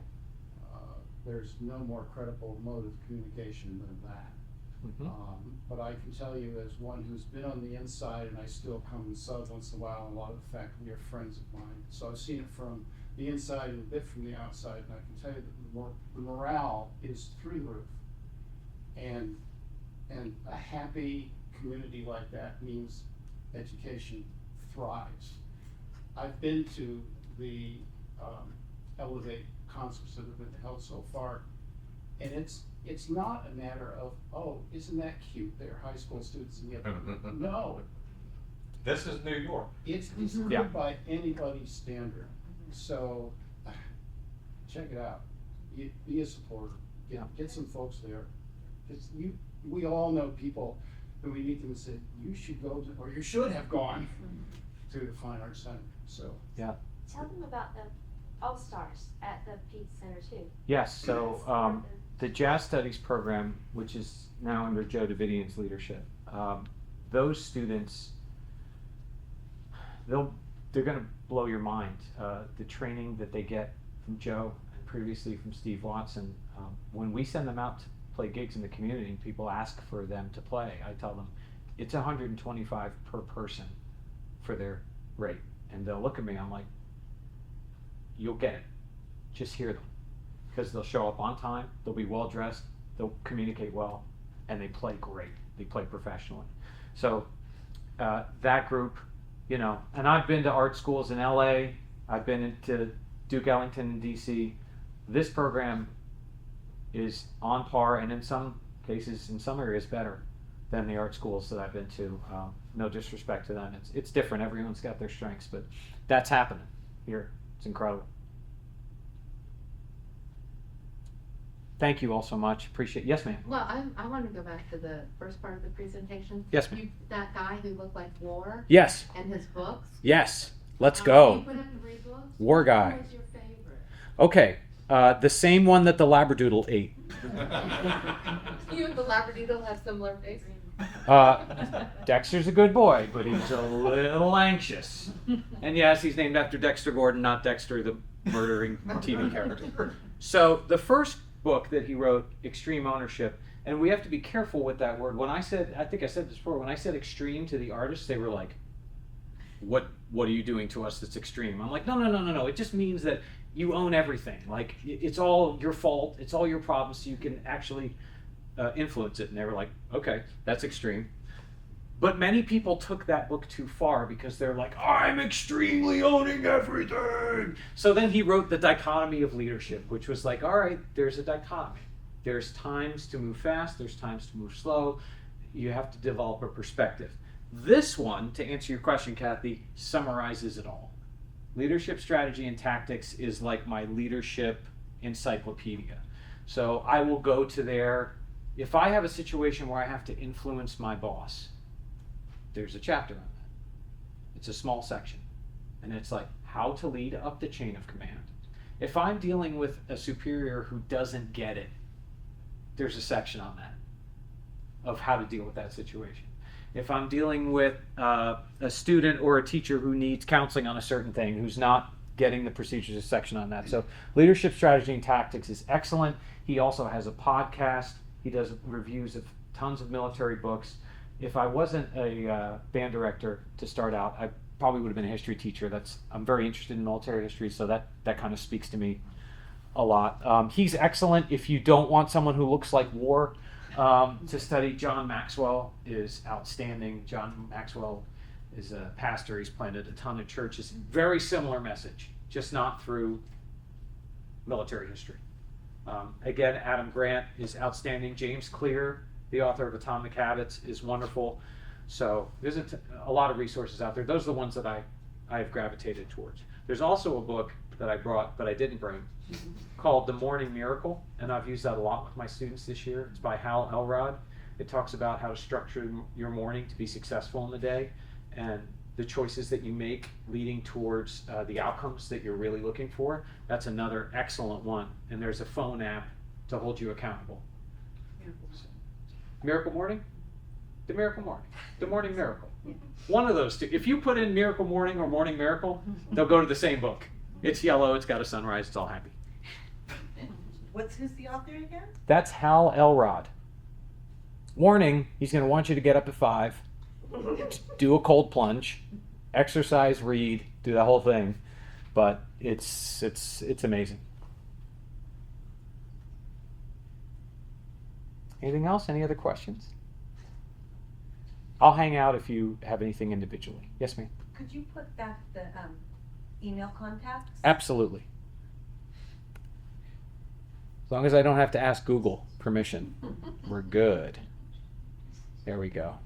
There's no more credible mode of communication than that. But I can tell you, as one who's been on the inside, and I still come and sub once in a while, and a lot of the faculty are friends of mine. So I've seen it from the inside and a bit from the outside, and I can tell you that the morale is through the roof. And a happy community like that means education thrives. I've been to the Elevate concerts that have been held so far, and it's not a matter of, oh, isn't that cute, they're high school students, and yet, no. This is New York. It's good by anybody's standard. So check it out. Be a supporter. Get some folks there. We all know people who we meet them and say, you should go to, or you should have gone to the Fine Arts Center. So Yeah. Tell them about the All-Stars at the Peace Center too. Yes, so the Jazz Studies program, which is now under Joe Davidian's leadership, those students, they're going to blow your mind. The training that they get from Joe and previously from Steve Watson, when we send them out to play gigs in the community and people ask for them to play, I tell them it's $125 per person for their rate. And they'll look at me, I'm like, you'll get it. Just hear them. Because they'll show up on time, they'll be well dressed, they'll communicate well, and they play great. They play professionally. So that group, you know, and I've been to art schools in LA, I've been to Duke Ellington in DC. This program is on par, and in some cases, in some areas, better than the art schools that I've been to. No disrespect to them. It's different. Everyone's got their strengths, but that's happening here. It's incredible. Thank you all so much. Appreciate it. Yes, ma'am. Well, I want to go back to the first part of the presentation. Yes, ma'am. That guy who looked like War. Yes. And his books. Yes. Let's You go. put him to read books? War guy. What was your favorite? Okay. The same one that the Labradoodle ate. You and the Labradoodle have similar tastes. Dexter's a good boy, but he's a little anxious. And yes, he's named after Dexter Gordon, not Dexter, the murdering TV character. So the first book that he wrote, Extreme Ownership, and we have to be careful with that word. When I said, I think I said this before, when I said extreme to the artists, they were like, what are you doing to us that's extreme? I'm like, no. It just means that you own everything. Like, it's all your fault. It's all your problem, so you can actually influence it. And they were like, okay, that's extreme. But many people took that book too far because they're like, I'm extremely owning everything. So then he wrote The Dichotomy of Leadership, which was like, all right, there's a dichotomy. There's times to move fast, there's times to move slow. You have to develop a perspective. This one, to answer your question, Kathy, summarizes it all. Leadership Strategy and Tactics is like my leadership encyclopedia. So I will go to there. If I have a situation where I have to influence my boss, there's a chapter on that. It's a small section. And it's like how to lead up the chain of command. If I'm dealing with a superior who doesn't get it, there's a section on that of how to deal with that situation. If I'm dealing with a student or a teacher who needs counseling on a certain thing, who's not getting the procedures, a section on that. So Leadership Strategy and Tactics is excellent. He also has a podcast. He does reviews of tons of military books. If I wasn't a band director to start out, I probably would have been a history teacher. I'm very interested in military history, so that kind of speaks to me a lot. He's excellent if you don't want someone who looks like War to study. John Maxwell is outstanding. John Maxwell is a pastor. He's planted a ton of churches. Very similar message, just not through military history. Again, Adam Grant is outstanding. James Clear, the author of Atomic Habits, is wonderful. So there's a lot of resources out there. Those are the ones that I I have gravitated towards. There's also a book that I brought, but I didn't bring, called The Morning Miracle, and I've used that a lot with my students this year. It's by Hal Elrod. It talks about how to structure your morning to be successful in the day, and the choices that you make leading towards the outcomes that you're really looking for. That's another excellent one. And there's a phone app to hold you accountable. Miracle Morning? The Miracle Morning. The Morning Miracle. One of those two. If you put in Miracle Morning or Morning Miracle, they'll go to the same book. It's yellow, it's got a sunrise, it's all happy. Who's the author again? That's Hal Elrod. Warning, he's going to want you to get up at 5, do a cold plunge, exercise, read, do the whole thing. But it's amazing. Anything else? Any other questions? I'll hang out if you have anything individually. Yes, ma'am. Could you put back the email contacts? Absolutely. As long as I don't have to ask Google permission, we're good. There we go.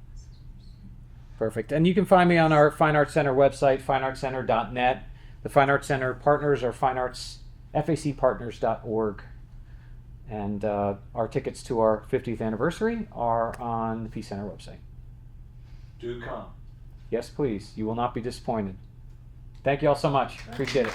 Perfect. And you can find me on our Fine Arts Center website, fineartscenter.net. The Fine Arts Center partners are facpartners.org. And our tickets to our 50th anniversary are on the Peace Center website. Do come. Yes, please. You will not be disappointed. Thank you all so much. Appreciate it.